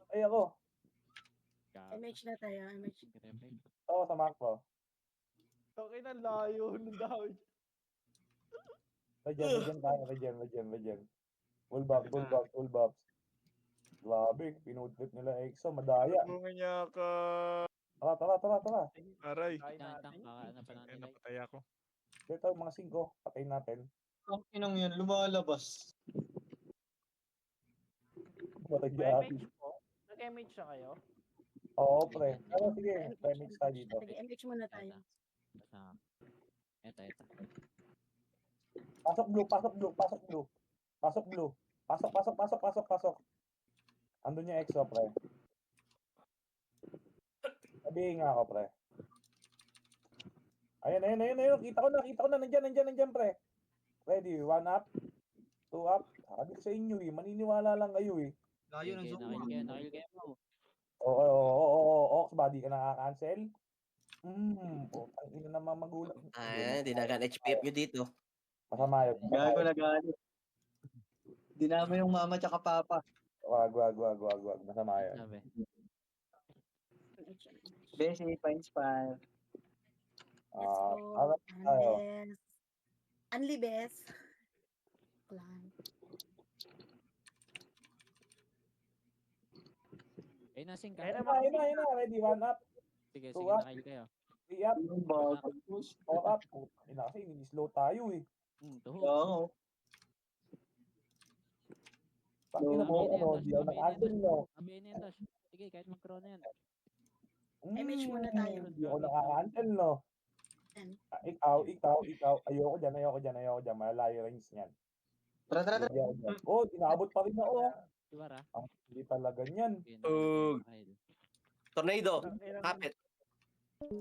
[SPEAKER 5] Ay ako.
[SPEAKER 6] MH na tayo, MH.
[SPEAKER 5] Oo, sa Marco.
[SPEAKER 9] Okay na, layo ng dahon.
[SPEAKER 5] Regen tayo, regen. Full box. Grabe, pinudlip nila EXO, madaya.
[SPEAKER 1] Bunga niya ka.
[SPEAKER 5] Tara.
[SPEAKER 1] Aray.
[SPEAKER 9] Kain
[SPEAKER 7] Tang,
[SPEAKER 9] natin.
[SPEAKER 7] ano pa
[SPEAKER 1] Ay,
[SPEAKER 7] natin, guys?
[SPEAKER 1] napatay ako.
[SPEAKER 5] Dito, mga 5, patayin natin.
[SPEAKER 8] Ang inang yan, lumalabas.
[SPEAKER 5] Batay
[SPEAKER 9] May
[SPEAKER 5] natin.
[SPEAKER 9] MH po. Nag-MH siya kayo?
[SPEAKER 5] Oo, pre. Pero sige, remix tayo dito.
[SPEAKER 6] Sige, MH muna tayo.
[SPEAKER 7] Basta. Eto.
[SPEAKER 5] Pasok blue. Pasok. Andun yung EXO, pre. Sabihin nga ako, pre. Ayun. Kita ko na. Nandyan, pre. Ready, 1 up, 2 up. Sabi ko sa inyo eh, maniniwala lang kayo eh.
[SPEAKER 2] Layo ng
[SPEAKER 7] Okay,
[SPEAKER 2] zoom.
[SPEAKER 7] nakil kayo mo.
[SPEAKER 5] Oo, body ka nakaka-cancel. Putang ina naman magulang.
[SPEAKER 3] Ay, dinagan HPF nyo dito.
[SPEAKER 5] Masama yun.
[SPEAKER 8] Gago na galit. Dinama yung mama tsaka papa.
[SPEAKER 5] Wag. Masama yun.
[SPEAKER 7] Sabi.
[SPEAKER 8] Besi, pa-inspire.
[SPEAKER 6] Let's go.
[SPEAKER 5] Harap tayo.
[SPEAKER 6] Unless. Unlibes. Plan.
[SPEAKER 7] Eh, nasing ka.
[SPEAKER 9] Ayun
[SPEAKER 5] Ayun na. Ready, 1 up,
[SPEAKER 7] Sige,
[SPEAKER 5] Tuwa.
[SPEAKER 7] nakil kayo.
[SPEAKER 5] 3 up,
[SPEAKER 8] Yung bago.
[SPEAKER 5] 4 up. Ina kasi, slow tayo eh.
[SPEAKER 7] Tuho.
[SPEAKER 8] Oo.
[SPEAKER 5] Pakina mo ako, di ako naka-cancel no.
[SPEAKER 7] Abihin na yan, Tosh. Sige, kahit mag-crown na yan.
[SPEAKER 6] MH muna tayo.
[SPEAKER 5] Hindi ako naka-cancel no.
[SPEAKER 6] Yan.
[SPEAKER 5] Ikaw. Ayoko dyan. Malayo range niyan.
[SPEAKER 8] Tara.
[SPEAKER 5] Oh, inabot pa rin ako.
[SPEAKER 7] Iwara.
[SPEAKER 5] Hindi talaga niyan.
[SPEAKER 3] Tornado. Kapit.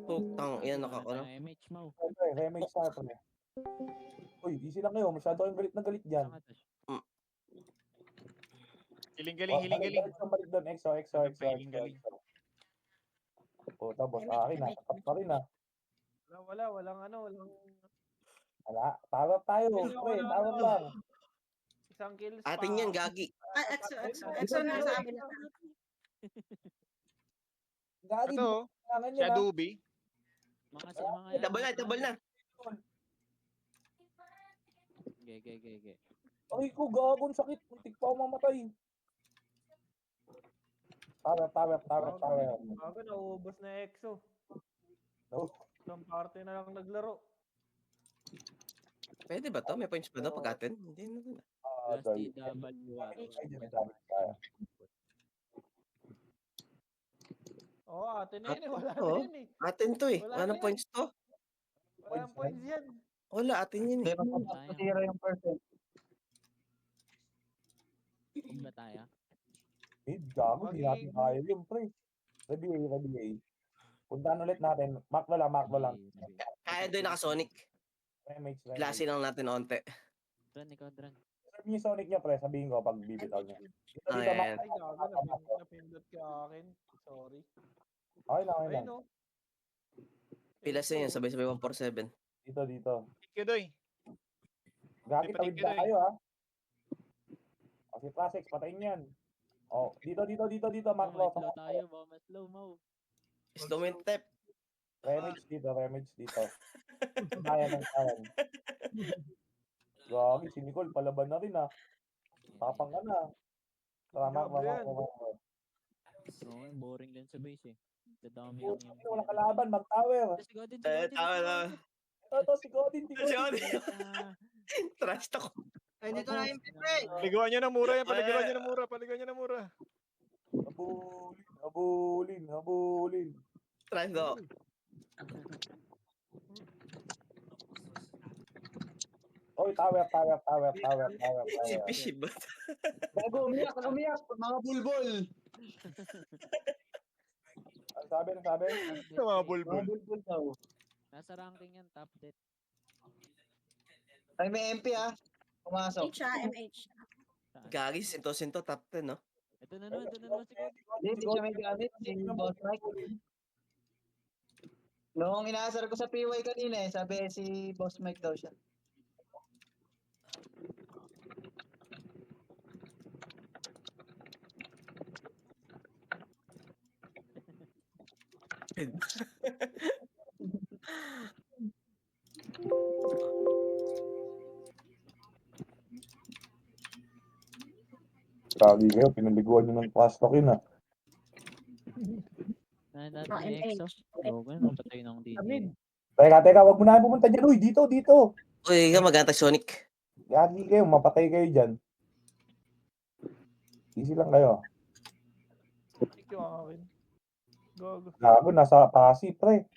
[SPEAKER 3] Putang, yan nakakano.
[SPEAKER 7] MH mo.
[SPEAKER 5] Remix na ito. Uy, easy lang kayo. Masyado kayong galit na galit dyan.
[SPEAKER 7] Saan ka, Tosh?
[SPEAKER 1] Hiling-galing.
[SPEAKER 5] Balik doon. EXO.
[SPEAKER 1] Galing.
[SPEAKER 5] Oh, tapos akin na. Tapat pa rin ah.
[SPEAKER 9] Walang
[SPEAKER 5] Wala. Tawag tayo. Pre, tawag lang.
[SPEAKER 9] isang kills
[SPEAKER 3] Atin yan, gagi.
[SPEAKER 6] EXO na sa akin.
[SPEAKER 5] Gagi.
[SPEAKER 1] Ito,
[SPEAKER 5] Kailangan
[SPEAKER 1] si
[SPEAKER 5] niya na.
[SPEAKER 1] Adobe.
[SPEAKER 3] Double na.
[SPEAKER 7] Ge.
[SPEAKER 5] Ay ko, gagong sakit. Muntik pa ako mamatay. Tawag.
[SPEAKER 9] Bago, nauubos na EXO.
[SPEAKER 5] No.
[SPEAKER 9] Isang party na lang naglaro.
[SPEAKER 3] Pwede ba to? May points ba to pag atin? Hindi na.
[SPEAKER 7] Plus
[SPEAKER 5] Dahil.
[SPEAKER 7] TW.
[SPEAKER 5] Ay, dyan, damage tayo.
[SPEAKER 9] Oo, atin na yun eh. Wala na
[SPEAKER 3] Oo.
[SPEAKER 9] yun eh.
[SPEAKER 3] Atin to eh.
[SPEAKER 9] Wala
[SPEAKER 3] Wala
[SPEAKER 9] na
[SPEAKER 3] nang points to.
[SPEAKER 9] Walang points yan.
[SPEAKER 3] Wala, atin yun
[SPEAKER 8] Hindi,
[SPEAKER 3] eh.
[SPEAKER 8] magpapatira yung percent.
[SPEAKER 7] Kung ba tayo?
[SPEAKER 5] Gago, di natin kaya yun, pre. Ready A. Puntahan ulit natin. Mark na lang.
[SPEAKER 3] Kaya doon naka-Sonic.
[SPEAKER 5] Remix.
[SPEAKER 3] Klase lang natin onte.
[SPEAKER 7] Dran, ikaw, Dran.
[SPEAKER 5] Serve niyo yung Sonic niya, pre. Sabihin ko pag bibitaw niya. Dito,
[SPEAKER 3] Ayan.
[SPEAKER 5] Mark.
[SPEAKER 9] Ay, gago. Napindot ka akin. Sorry.
[SPEAKER 5] Okay lang.
[SPEAKER 9] Ayun o.
[SPEAKER 3] Pilas na yun, sabay-sabay 147.
[SPEAKER 5] Dito.
[SPEAKER 1] Thank you, Doy.
[SPEAKER 5] Gagi,
[SPEAKER 1] Thank
[SPEAKER 5] tawid
[SPEAKER 1] you,
[SPEAKER 5] na kayo, ha? O, si Prasex, patayin yan. O, dito, Mark.
[SPEAKER 7] Slow tayo, baka mas slow mo.
[SPEAKER 3] Slow mo yung tep.
[SPEAKER 5] Remix dito. Kaya ng kayan. Gagi, si Nicole, palaban na rin, ha? Tapang ka na. Tara, Mark.
[SPEAKER 7] Oo, boring din sa base eh. Dadami lang yung...
[SPEAKER 5] Walang kalaban, mag-tower.
[SPEAKER 7] Si Godin,
[SPEAKER 3] Tama na.
[SPEAKER 5] Ito, si Godin.
[SPEAKER 3] Trash talk.
[SPEAKER 2] Ay, dito na yung pre.
[SPEAKER 1] Paliguan nyo ng mura yan. Paliguan nyo ng mura.
[SPEAKER 5] Habulin.
[SPEAKER 3] Trash talk.
[SPEAKER 5] Oy, tower.
[SPEAKER 3] Si Fishy ba?
[SPEAKER 8] Gago, umiyak, mga bulbul.
[SPEAKER 5] Ano sabi?
[SPEAKER 1] Ito mga bulbul.
[SPEAKER 8] Mga bulbul daw.
[SPEAKER 7] Nasa ranking yan, top 10.
[SPEAKER 8] Ay, may MP ah. Pumasok.
[SPEAKER 6] MH.
[SPEAKER 3] Gagi, sinto, top 10, no?
[SPEAKER 7] Ito na naman si Godin.
[SPEAKER 8] Hindi siya may gamit. Si Boss Mike. Noong inaasar ko sa PY kanina eh, sabi si Boss Mike daw siya.
[SPEAKER 5] Grabe kayo, pinaliguan nyo ng class talk yun ah.
[SPEAKER 7] Na natin
[SPEAKER 6] Oh,
[SPEAKER 7] yung EXO.
[SPEAKER 6] MH.
[SPEAKER 7] Oo, ganun. Patay ng
[SPEAKER 9] Amid.
[SPEAKER 7] DD.
[SPEAKER 5] Teka, wag mo na pumunta dyan. Uy, dito.
[SPEAKER 3] Uy, ikaw magantay Sonic.
[SPEAKER 5] Gagi kayo, mapatay kayo dyan. Easy lang kayo.
[SPEAKER 9] Sonic yung akin. Gago.
[SPEAKER 5] Gago, nasa Pasig, pre.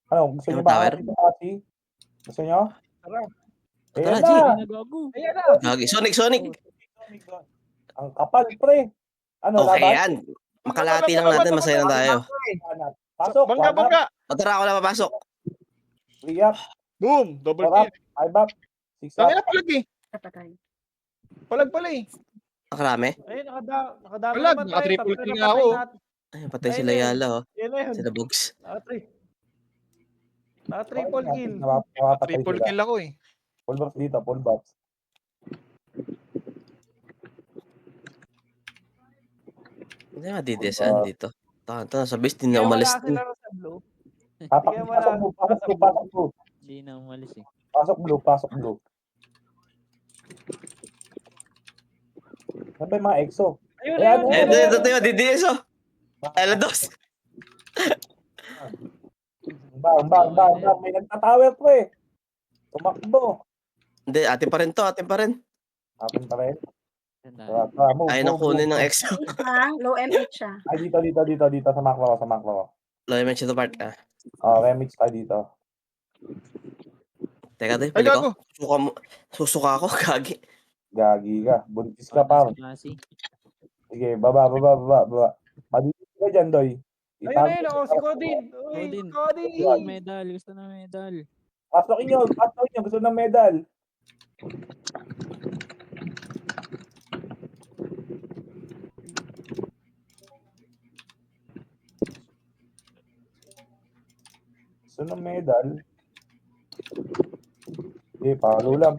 [SPEAKER 5] Ano, gusto nyo
[SPEAKER 3] Yung
[SPEAKER 5] ba
[SPEAKER 3] tower?
[SPEAKER 5] sa Pasig? Gusto nyo?
[SPEAKER 9] Tara.
[SPEAKER 5] Ayan
[SPEAKER 3] Tara, G.
[SPEAKER 5] na!
[SPEAKER 7] Nagago.
[SPEAKER 9] Ayan na!
[SPEAKER 3] Gagi, Sonic!
[SPEAKER 5] Ang kapal, pre. Ano,
[SPEAKER 3] Okay,
[SPEAKER 5] laban?
[SPEAKER 3] yan. Makalati lang natin, masaya na tayo.
[SPEAKER 5] Pasok,
[SPEAKER 1] Bangga,
[SPEAKER 5] one up,
[SPEAKER 1] bangga!
[SPEAKER 3] O tara, ako na papasok.
[SPEAKER 5] 3 up,
[SPEAKER 1] Boom! Double
[SPEAKER 5] 4 up,
[SPEAKER 1] kill.
[SPEAKER 5] 5 up, 6 up.
[SPEAKER 1] Tangina palag eh.
[SPEAKER 6] Patay.
[SPEAKER 1] Palag pala eh.
[SPEAKER 3] Nakarami.
[SPEAKER 9] Ayun, nakadami
[SPEAKER 1] Wala,
[SPEAKER 9] naman tayo.
[SPEAKER 1] naka-triple
[SPEAKER 9] Tatlo
[SPEAKER 1] kill
[SPEAKER 9] na
[SPEAKER 1] nga
[SPEAKER 9] patay
[SPEAKER 1] ako.
[SPEAKER 9] natin.
[SPEAKER 3] Ay, patay
[SPEAKER 9] Ayun
[SPEAKER 3] sila
[SPEAKER 9] na yun.
[SPEAKER 3] Yala, oh.
[SPEAKER 9] Yan na yun.
[SPEAKER 3] Sila Bugs.
[SPEAKER 9] Naka-triple kill.
[SPEAKER 5] Nakapatay
[SPEAKER 1] Triple
[SPEAKER 5] sila.
[SPEAKER 1] kill ako eh.
[SPEAKER 5] Full box dito, full box.
[SPEAKER 3] Hindi nga didesan dito. Tanto na sa base, di na
[SPEAKER 9] Kaya
[SPEAKER 3] umalis
[SPEAKER 9] wala
[SPEAKER 3] din.
[SPEAKER 9] sila sa blue.
[SPEAKER 5] Pasok
[SPEAKER 9] Sige, wala.
[SPEAKER 5] blue, pasok blue.
[SPEAKER 7] Hindi na umalis eh.
[SPEAKER 5] Pasok blue. Ano ba yung mga EXO?
[SPEAKER 9] Ayun,
[SPEAKER 5] Ayan,
[SPEAKER 9] ayun,
[SPEAKER 3] Eh,
[SPEAKER 9] ayun.
[SPEAKER 3] ito tayo, DDS, oh. Elados.
[SPEAKER 5] Bang. May nagtatower po eh. Tumakbo.
[SPEAKER 3] Hindi, atin pa rin to, atin pa rin.
[SPEAKER 5] Atin pa rin.
[SPEAKER 7] Tandaan.
[SPEAKER 5] Move,
[SPEAKER 3] Ayaw na
[SPEAKER 5] move,
[SPEAKER 3] kunin
[SPEAKER 5] move.
[SPEAKER 3] ng EXO.
[SPEAKER 6] Low MH siya.
[SPEAKER 5] Ay, dito. Sa makro.
[SPEAKER 3] Loy mention to part, ah.
[SPEAKER 5] Remix tayo dito.
[SPEAKER 3] Teka, doy,
[SPEAKER 1] Ay,
[SPEAKER 3] balik
[SPEAKER 1] gago.
[SPEAKER 3] ko. Susuka ako, kagi.
[SPEAKER 5] Gagi ka. Buntis ka pa.
[SPEAKER 7] Nasa Pasig.
[SPEAKER 5] Sige, baba. Madito ka dyan, Doy.
[SPEAKER 9] Ayun, oh, si Codin. Uy,
[SPEAKER 7] Codin.
[SPEAKER 9] Codin.
[SPEAKER 7] Medal. Gusto na medal.
[SPEAKER 5] Pasokin nyo. Gusto ng medal. Gusto ng medal. Sige, palo lang.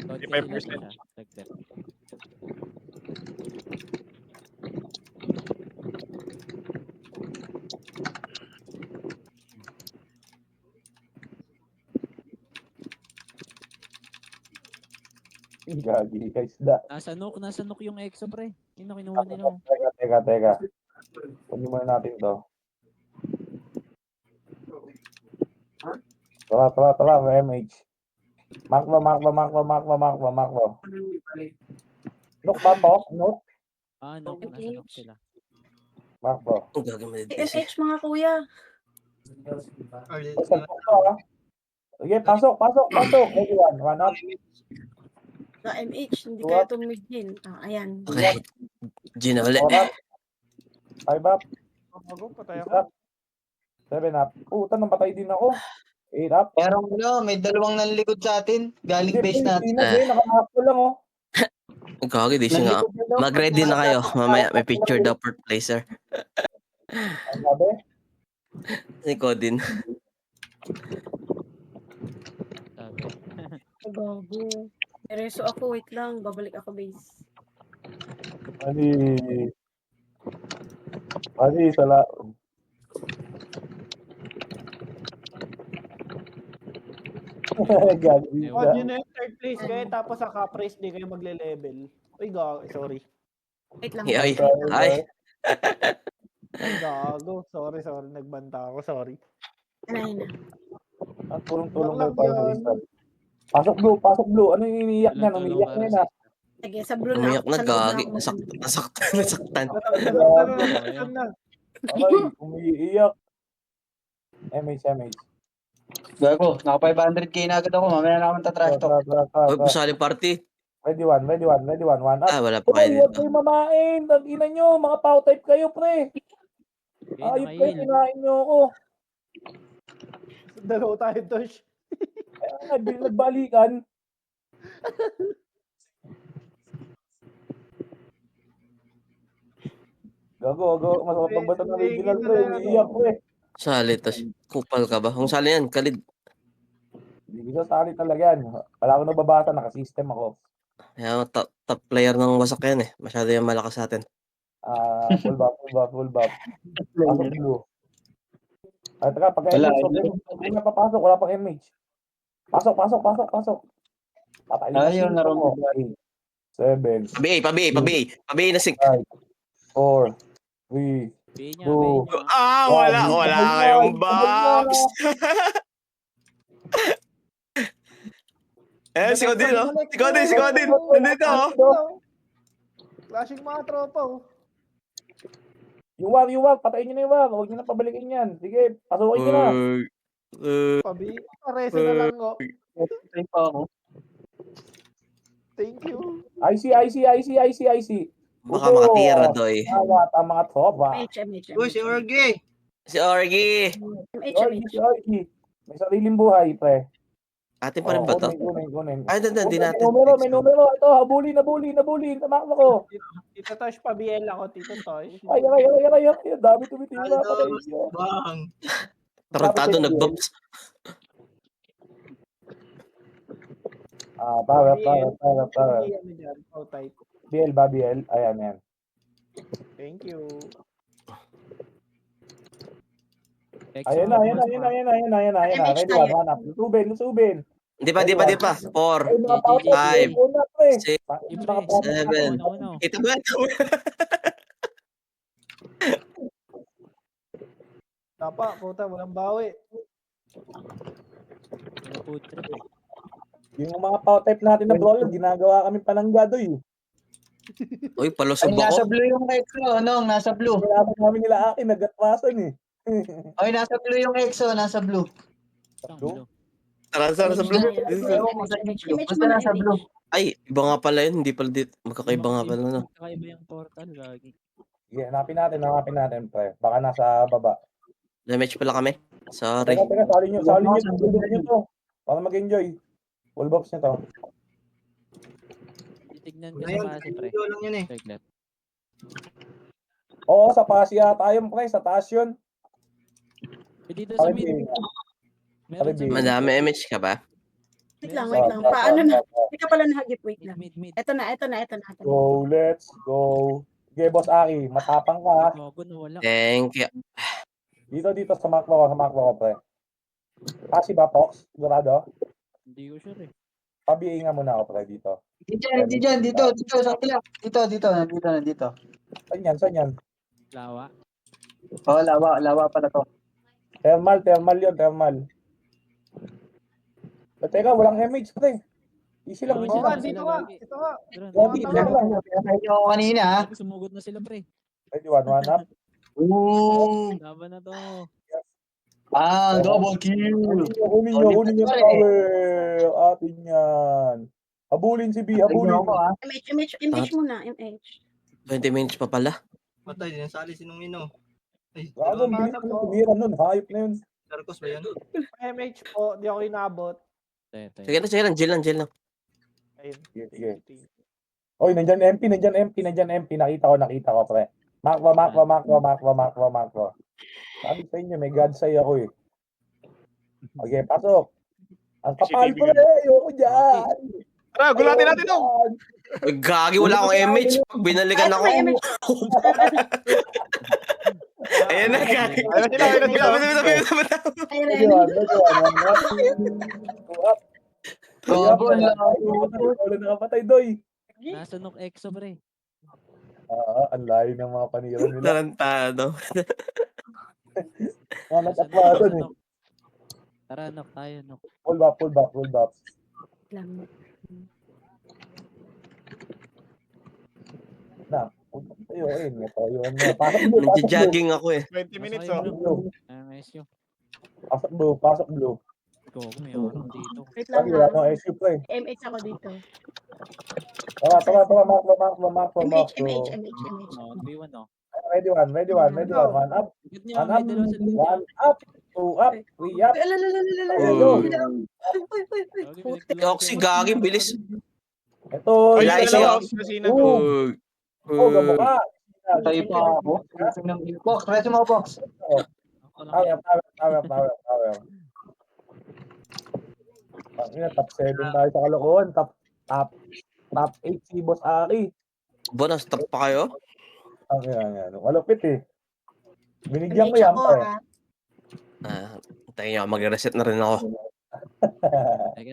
[SPEAKER 1] 55%.
[SPEAKER 7] Tagter.
[SPEAKER 5] Gagi ka isda.
[SPEAKER 7] Nasa nuk yung EXO, pre. Kinuha nila. Oh.
[SPEAKER 5] Teka. Kunin muna natin to. Tara, MH. Makwa. Nuk ba to? Nuk?
[SPEAKER 7] Ah, nuk. Nasa nuk sila.
[SPEAKER 5] Makwa.
[SPEAKER 3] Ang gagawin mo
[SPEAKER 6] MH mga kuya.
[SPEAKER 5] Sige, pasok. Ready, one up.
[SPEAKER 6] Sa MH, hindi kayo tumigil. Ayan.
[SPEAKER 3] Okay. Gina ulit.
[SPEAKER 5] 4 up. 5 up.
[SPEAKER 9] Bago, patay
[SPEAKER 5] 6
[SPEAKER 9] ako.
[SPEAKER 5] up. 7 up. Puta, napatay din ako. 8 up.
[SPEAKER 8] Pero may dalawang nanlikod sa atin. Galing base natin.
[SPEAKER 5] Nakamark ko lang oh.
[SPEAKER 3] Gagi, di siya nga. Mag-ready na kayo. Mamaya may picture daw per placer.
[SPEAKER 5] Ang sabi?
[SPEAKER 3] Si Codin.
[SPEAKER 7] Sabi.
[SPEAKER 6] Gago. Mereso ako. Wait lang. Babalik ako base.
[SPEAKER 5] Ali, sala. Gagi.
[SPEAKER 9] Huwag nyo na yung third place kayo, tapos sa cup race, di kayo magle-level. Uy, gago. Sorry.
[SPEAKER 6] Wait lang.
[SPEAKER 3] Ay,
[SPEAKER 6] wait lang.
[SPEAKER 3] ay.
[SPEAKER 9] Ay, gago. Sorry. Nagbanta ako. Sorry.
[SPEAKER 6] Anay na.
[SPEAKER 5] Ang tulong
[SPEAKER 9] Lang
[SPEAKER 5] kayo
[SPEAKER 9] yun.
[SPEAKER 5] para Pasok blue. Ano yung iniiyak niyan? Umiiyak na yun ah.
[SPEAKER 6] Sige, sa blue na.
[SPEAKER 3] Umiyak na,
[SPEAKER 6] Sa loob
[SPEAKER 3] gagi.
[SPEAKER 6] ako.
[SPEAKER 3] Nasaktan.
[SPEAKER 9] Nasaktan na.
[SPEAKER 5] Ay, umiiyak. MH.
[SPEAKER 8] Gago, naka 500k na agad ako. Mamaya na akong tatrash talk.
[SPEAKER 3] Uy, pasaling party.
[SPEAKER 5] Ready one. One up.
[SPEAKER 3] Ah, wala pa kayo
[SPEAKER 5] Huwag
[SPEAKER 3] dito.
[SPEAKER 5] kayo mamain. Tag-ina nyo. Mga pow type kayo, pre.
[SPEAKER 7] Okay,
[SPEAKER 5] Ayop kayo,
[SPEAKER 7] nakail.
[SPEAKER 5] kinain nyo ako.
[SPEAKER 9] Dalawa tayo, Tosh.
[SPEAKER 5] Kaya nga, nagbalikan. Gago. Mas mapagbata ng original, pre. Umiiyak, pre.
[SPEAKER 3] Sali, tas kupal ka ba? Kung sali yan, kalid.
[SPEAKER 5] Hindi ko sasali talaga yan. Wala akong nababasa, naka-system ako.
[SPEAKER 3] Kaya top player ng wasak yan eh. Masyado yung malakas sa atin.
[SPEAKER 5] Full buff, full buff, full buff. Pasok blue. At teka, pagka
[SPEAKER 8] Wala,
[SPEAKER 5] MH, hindi na papasok, wala pang MH. Pasok. Patayin na
[SPEAKER 8] Ayaw na
[SPEAKER 5] mo. 7,
[SPEAKER 3] Pabi na sing.
[SPEAKER 5] 5, 4, 3,
[SPEAKER 7] Bay niya,
[SPEAKER 5] Go.
[SPEAKER 7] bay niya.
[SPEAKER 3] Wala kayong box. Si Godin, no? Si Godin. Nandito, oh.
[SPEAKER 9] Flashing mga tropa, oh.
[SPEAKER 5] Yung war, patayin nyo na yung war. Huwag nyo na pabalikin yan. Sige, pasukin nyo na.
[SPEAKER 9] Pabi, parese na lang, oh.
[SPEAKER 8] Try pa ako.
[SPEAKER 9] Thank you.
[SPEAKER 5] IC.
[SPEAKER 3] Baka makatira, Doy.
[SPEAKER 5] Awat ang mga tropa.
[SPEAKER 6] MH.
[SPEAKER 2] Uy, si Orgy.
[SPEAKER 3] Si Orgy.
[SPEAKER 5] Si Orgy. May sariling buhay, pre.
[SPEAKER 3] Atin pa rin ba to?
[SPEAKER 5] Kunin.
[SPEAKER 3] Ay, hindi natin.
[SPEAKER 5] May numero. Ito, habulin. Tamak ko.
[SPEAKER 9] Tito Tosh, pabiel ako, Tito Tosh.
[SPEAKER 5] Ay. Dami tumitira. Patayin nyo.
[SPEAKER 2] Bang.
[SPEAKER 3] Tarantado, nag-bumps.
[SPEAKER 5] Para.
[SPEAKER 9] Ano dyan? Oh, type.
[SPEAKER 5] BL. Ayan.
[SPEAKER 9] Thank you.
[SPEAKER 5] Ayan na. Ready, one up. Lusubin.
[SPEAKER 3] Di pa. 4,
[SPEAKER 5] Ay, mga paulit.
[SPEAKER 3] 5,
[SPEAKER 5] Una, pre.
[SPEAKER 3] 6,
[SPEAKER 5] Mga paulit.
[SPEAKER 3] 7.
[SPEAKER 7] Uno.
[SPEAKER 3] Ito ba?
[SPEAKER 9] Tapa, puta, walang bawi.
[SPEAKER 7] Ano food trip eh.
[SPEAKER 5] Yung mga power-type natin na brawler, ginagawa kami pananggado eh.
[SPEAKER 3] Uy, palusog
[SPEAKER 8] Ay, nasa
[SPEAKER 3] ako.
[SPEAKER 8] blue yung EXO, no? Nasa blue.
[SPEAKER 5] Kailangan namin nila akin, nagatwasan eh.
[SPEAKER 8] Ay, nasa blue yung EXO, nasa blue.
[SPEAKER 7] Isang
[SPEAKER 5] Blue?
[SPEAKER 7] blue.
[SPEAKER 3] Tara, sa blue.
[SPEAKER 8] Basta nasa blue.
[SPEAKER 3] Ay, iba nga pala yun. Hindi pala dito. Magkakaiba nga pala, no?
[SPEAKER 7] Kakaiba yung portal lagi.
[SPEAKER 5] Sige, hanapin natin, pre. Baka nasa baba.
[SPEAKER 3] Damage pala kami. Sorry.
[SPEAKER 5] Teka, salin nyo to. Para mag-enjoy. Full box nyo to.
[SPEAKER 7] Titignan ko
[SPEAKER 2] Ngayon,
[SPEAKER 7] sa kasi pre.
[SPEAKER 2] video lang yun eh.
[SPEAKER 7] Saglit.
[SPEAKER 5] Oo, sa pass yata yun, pre. Sa taas yun.
[SPEAKER 7] Dito sa mid.
[SPEAKER 5] Paribi.
[SPEAKER 7] Meron sa mid.
[SPEAKER 3] Madami MH ka ba?
[SPEAKER 6] Wait lang. Paano na? Hindi ka pala nahagip. Wait lang.
[SPEAKER 7] Mid.
[SPEAKER 6] Ito na.
[SPEAKER 5] Go, let's go. Sige, boss Aki. Matapang ka ha.
[SPEAKER 7] Gogo na wala.
[SPEAKER 3] Thank you.
[SPEAKER 5] Dito sa makro ko, pre. Kasi ba, Fox? Sigurado?
[SPEAKER 7] Hindi ko sure eh.
[SPEAKER 5] Pabiay nga muna ako, pre, dito.
[SPEAKER 8] Hindi dyan, dito, sa kabila. Dito.
[SPEAKER 5] Saan yan?
[SPEAKER 7] Lawa.
[SPEAKER 8] Oh, lawa pala to.
[SPEAKER 5] Thermal yun. Teka, walang MH, pre. Easy lang, easy
[SPEAKER 9] Oo
[SPEAKER 5] lang.
[SPEAKER 9] nga, dito nga. Ito nga.
[SPEAKER 5] Lagi, lang.
[SPEAKER 8] Pinakain ako kanina, ha?
[SPEAKER 7] Sumugod na sila pre.
[SPEAKER 5] Ready, one up.
[SPEAKER 8] Ooh.
[SPEAKER 7] Laban na to.
[SPEAKER 8] Double kill.
[SPEAKER 5] Kunin nyo power. Atin yan. Habulin si B, habulin.
[SPEAKER 8] Ako, ha?
[SPEAKER 6] MH muna. MH.
[SPEAKER 3] 20 minutes pa pala.
[SPEAKER 2] Patay, sinasali si Nino. Ay,
[SPEAKER 5] Gago,
[SPEAKER 2] diba?
[SPEAKER 5] bilis na tumira nun. Hayop na yun.
[SPEAKER 2] Sarkos ba yan?
[SPEAKER 9] MH po, di ako inabot.
[SPEAKER 3] Sige lang, chill lang.
[SPEAKER 9] Ayun.
[SPEAKER 5] Sige. Oy, nandyan MP. Nakita ko, pre. Makwa. Sabi sa inyo, may God say ako eh. Okay, pasok. Ang kapal ko na eh. Ayoko dyan.
[SPEAKER 1] Tara, gulatin natin to.
[SPEAKER 3] Uy, gagi, wala akong MH. Pag binalikan ako. Ayan na, gagi.
[SPEAKER 1] Ayun sila.
[SPEAKER 5] Wala nakapatay, Doy.
[SPEAKER 7] Nasa Nok Exo pre.
[SPEAKER 5] Ang layo ng mga panira nila.
[SPEAKER 3] Tarantado.
[SPEAKER 5] Mga natakwasan eh.
[SPEAKER 7] Tara Nok tayo Nok.
[SPEAKER 5] Full back.
[SPEAKER 6] Lang.
[SPEAKER 5] Na, tayo eh. Yun. Pasok blue.
[SPEAKER 3] Nagja-jogging ako eh.
[SPEAKER 1] 20 minutes
[SPEAKER 7] Masaya,
[SPEAKER 1] oh.
[SPEAKER 7] bro. SU.
[SPEAKER 5] Pasok blue.
[SPEAKER 7] Go, may orang dito.
[SPEAKER 6] Wait lang
[SPEAKER 5] Wala
[SPEAKER 6] ha.
[SPEAKER 5] no SU pre.
[SPEAKER 6] MH ako dito.
[SPEAKER 5] Tara, Mark.
[SPEAKER 6] MH.
[SPEAKER 7] No, 1v1 no.
[SPEAKER 5] Ready one. One up.
[SPEAKER 7] Good niya, may dalawa sa linya.
[SPEAKER 5] One up. Two up. Three up.
[SPEAKER 3] Oxy, gagi, bilis.
[SPEAKER 5] Ito.
[SPEAKER 1] Ay,
[SPEAKER 3] Wala,
[SPEAKER 1] yung
[SPEAKER 3] isa
[SPEAKER 1] dalawa.
[SPEAKER 3] yun.
[SPEAKER 1] Sina.
[SPEAKER 5] Gabo ka.
[SPEAKER 8] Tayo pa ako. Box, preso mo, box.
[SPEAKER 5] Tower. Pangina, top 7 tayo sa kalokohan. Top 8 si Boss Aki.
[SPEAKER 3] Bonus, top pa kayo?
[SPEAKER 5] Ang yan. Malupit eh. Binigyan ko
[SPEAKER 6] MH
[SPEAKER 5] yan,
[SPEAKER 6] ako,
[SPEAKER 5] pre.
[SPEAKER 6] ha?
[SPEAKER 3] Tayo nga, mag-reset na rin ako.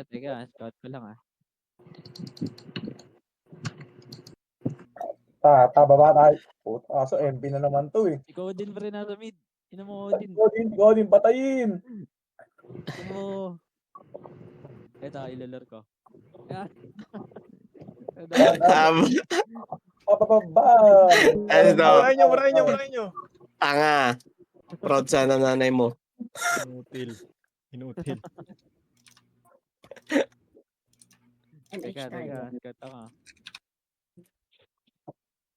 [SPEAKER 7] Teka. Scout ko lang
[SPEAKER 5] Baba tayo. Puto, kaso MP na naman to eh.
[SPEAKER 7] Ikaw din pa rin nasa mid. Ina mo din.
[SPEAKER 5] Godin, patayin.
[SPEAKER 7] Ito mo. Ito, ilalaro ko.
[SPEAKER 5] Papababa.
[SPEAKER 3] Ano daw?
[SPEAKER 1] Murahin nyo.
[SPEAKER 3] Tanga. Proud sana nanay mo.
[SPEAKER 1] Inutil.
[SPEAKER 6] MH
[SPEAKER 7] Teka.
[SPEAKER 6] tayo.
[SPEAKER 7] Scout ako.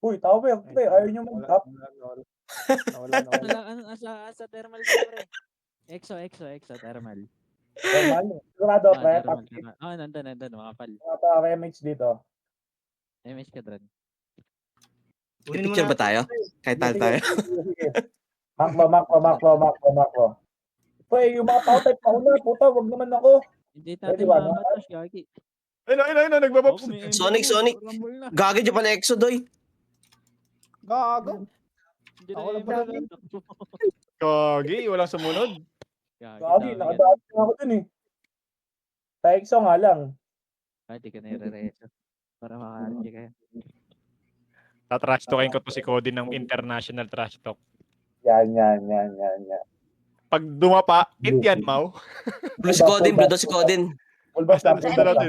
[SPEAKER 5] Uy, tower, pre. Ayaw nyo mag-up.
[SPEAKER 7] Asa thermal ko, pre. Exo, thermal.
[SPEAKER 5] Normal. Sigurado, pre.
[SPEAKER 7] Thermal. Nandun, makapal.
[SPEAKER 5] Mga MH dito.
[SPEAKER 7] MH ka dran.
[SPEAKER 3] Picture ba tayo? Kahit tayo.
[SPEAKER 5] Makro. Pre, yung mga tao type pauna. Puta, wag naman ako.
[SPEAKER 7] Hindi
[SPEAKER 5] Pwede
[SPEAKER 7] natin
[SPEAKER 5] ba?
[SPEAKER 7] mamatos, Gagi.
[SPEAKER 1] Ayun, nagbabox.
[SPEAKER 3] Sonic. Gagi dyan pala exo, doy.
[SPEAKER 9] Gago.
[SPEAKER 7] Hindi
[SPEAKER 9] Ako lang
[SPEAKER 7] na
[SPEAKER 9] pala.
[SPEAKER 1] Kagi, walang sumunod.
[SPEAKER 5] Gagi, nakadaan na ako dun eh. Sa EXO nga lang.
[SPEAKER 7] Hindi ka nire-reso. Para maka-RG kayo.
[SPEAKER 1] Tatrash talkin ko to si Cody ng international trash talk.
[SPEAKER 5] Yan.
[SPEAKER 1] Pag dumapa, yan, Mau.
[SPEAKER 3] Blue si Codin, blue daw si Codin.
[SPEAKER 5] Ulbas lang.
[SPEAKER 1] Sundan natin.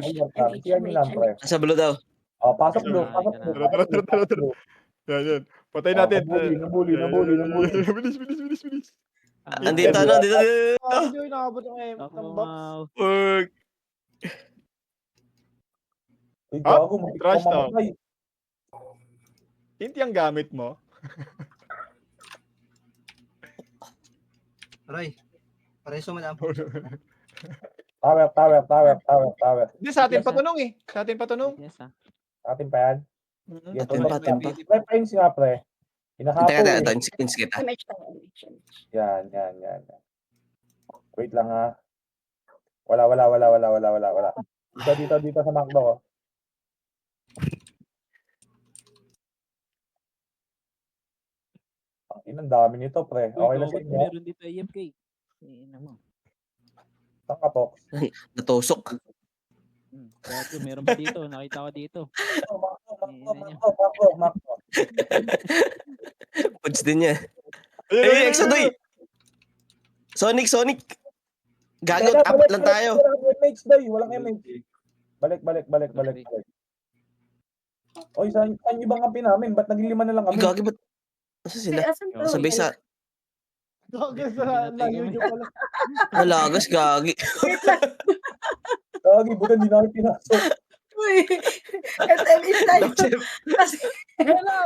[SPEAKER 5] Yan yun lang, pre.
[SPEAKER 3] Nasa blue daw.
[SPEAKER 5] Pasok blue.
[SPEAKER 1] Tara. Yan. Patay natin.
[SPEAKER 5] Nabuli.
[SPEAKER 1] Bilis.
[SPEAKER 3] Andito.
[SPEAKER 9] Hindi ko nakabot ng box.
[SPEAKER 3] Work.
[SPEAKER 5] Uy, gago,
[SPEAKER 1] trash talk.
[SPEAKER 5] mamatay.
[SPEAKER 1] Hindi ang gamit mo.
[SPEAKER 2] Aray. Pareso, madam.
[SPEAKER 5] Tower.
[SPEAKER 1] Hindi, sa atin patunong eh.
[SPEAKER 7] Yes, ha.
[SPEAKER 5] Atin pa yan. Yes,
[SPEAKER 3] Atin pa.
[SPEAKER 5] Pre, pains nga, pre. Hinahapo
[SPEAKER 3] Teka,
[SPEAKER 5] eh.
[SPEAKER 3] insist kita.
[SPEAKER 6] MH tayo, MH.
[SPEAKER 5] Yan. Wait lang ha. Wala. Dito sa McDo. Oh. Ang dami nito, pre. Okay lang sa inyo.
[SPEAKER 7] Meron dito AFK. Ina mo.
[SPEAKER 5] Saan ka, Pox?
[SPEAKER 3] Natusok.
[SPEAKER 7] Kaya meron pa dito. Nakita ko dito.
[SPEAKER 5] Makro.
[SPEAKER 3] Puts din niya. Ay, exo, doy. Sonic. Gagot, apat lang tayo.
[SPEAKER 5] Walang MH, doy. Walang MH. Balik. Oy, saan yung ibang kampi namin? Ba't naging 5 na lang kami?
[SPEAKER 3] Gagi, ba't? Nasa sila? Sa base.
[SPEAKER 9] Gago sa layo nyo pala.
[SPEAKER 3] Nalagas, gagi.
[SPEAKER 5] Gagi, buta hindi namin pinasok.
[SPEAKER 6] Uy, MH tayo. Kasi,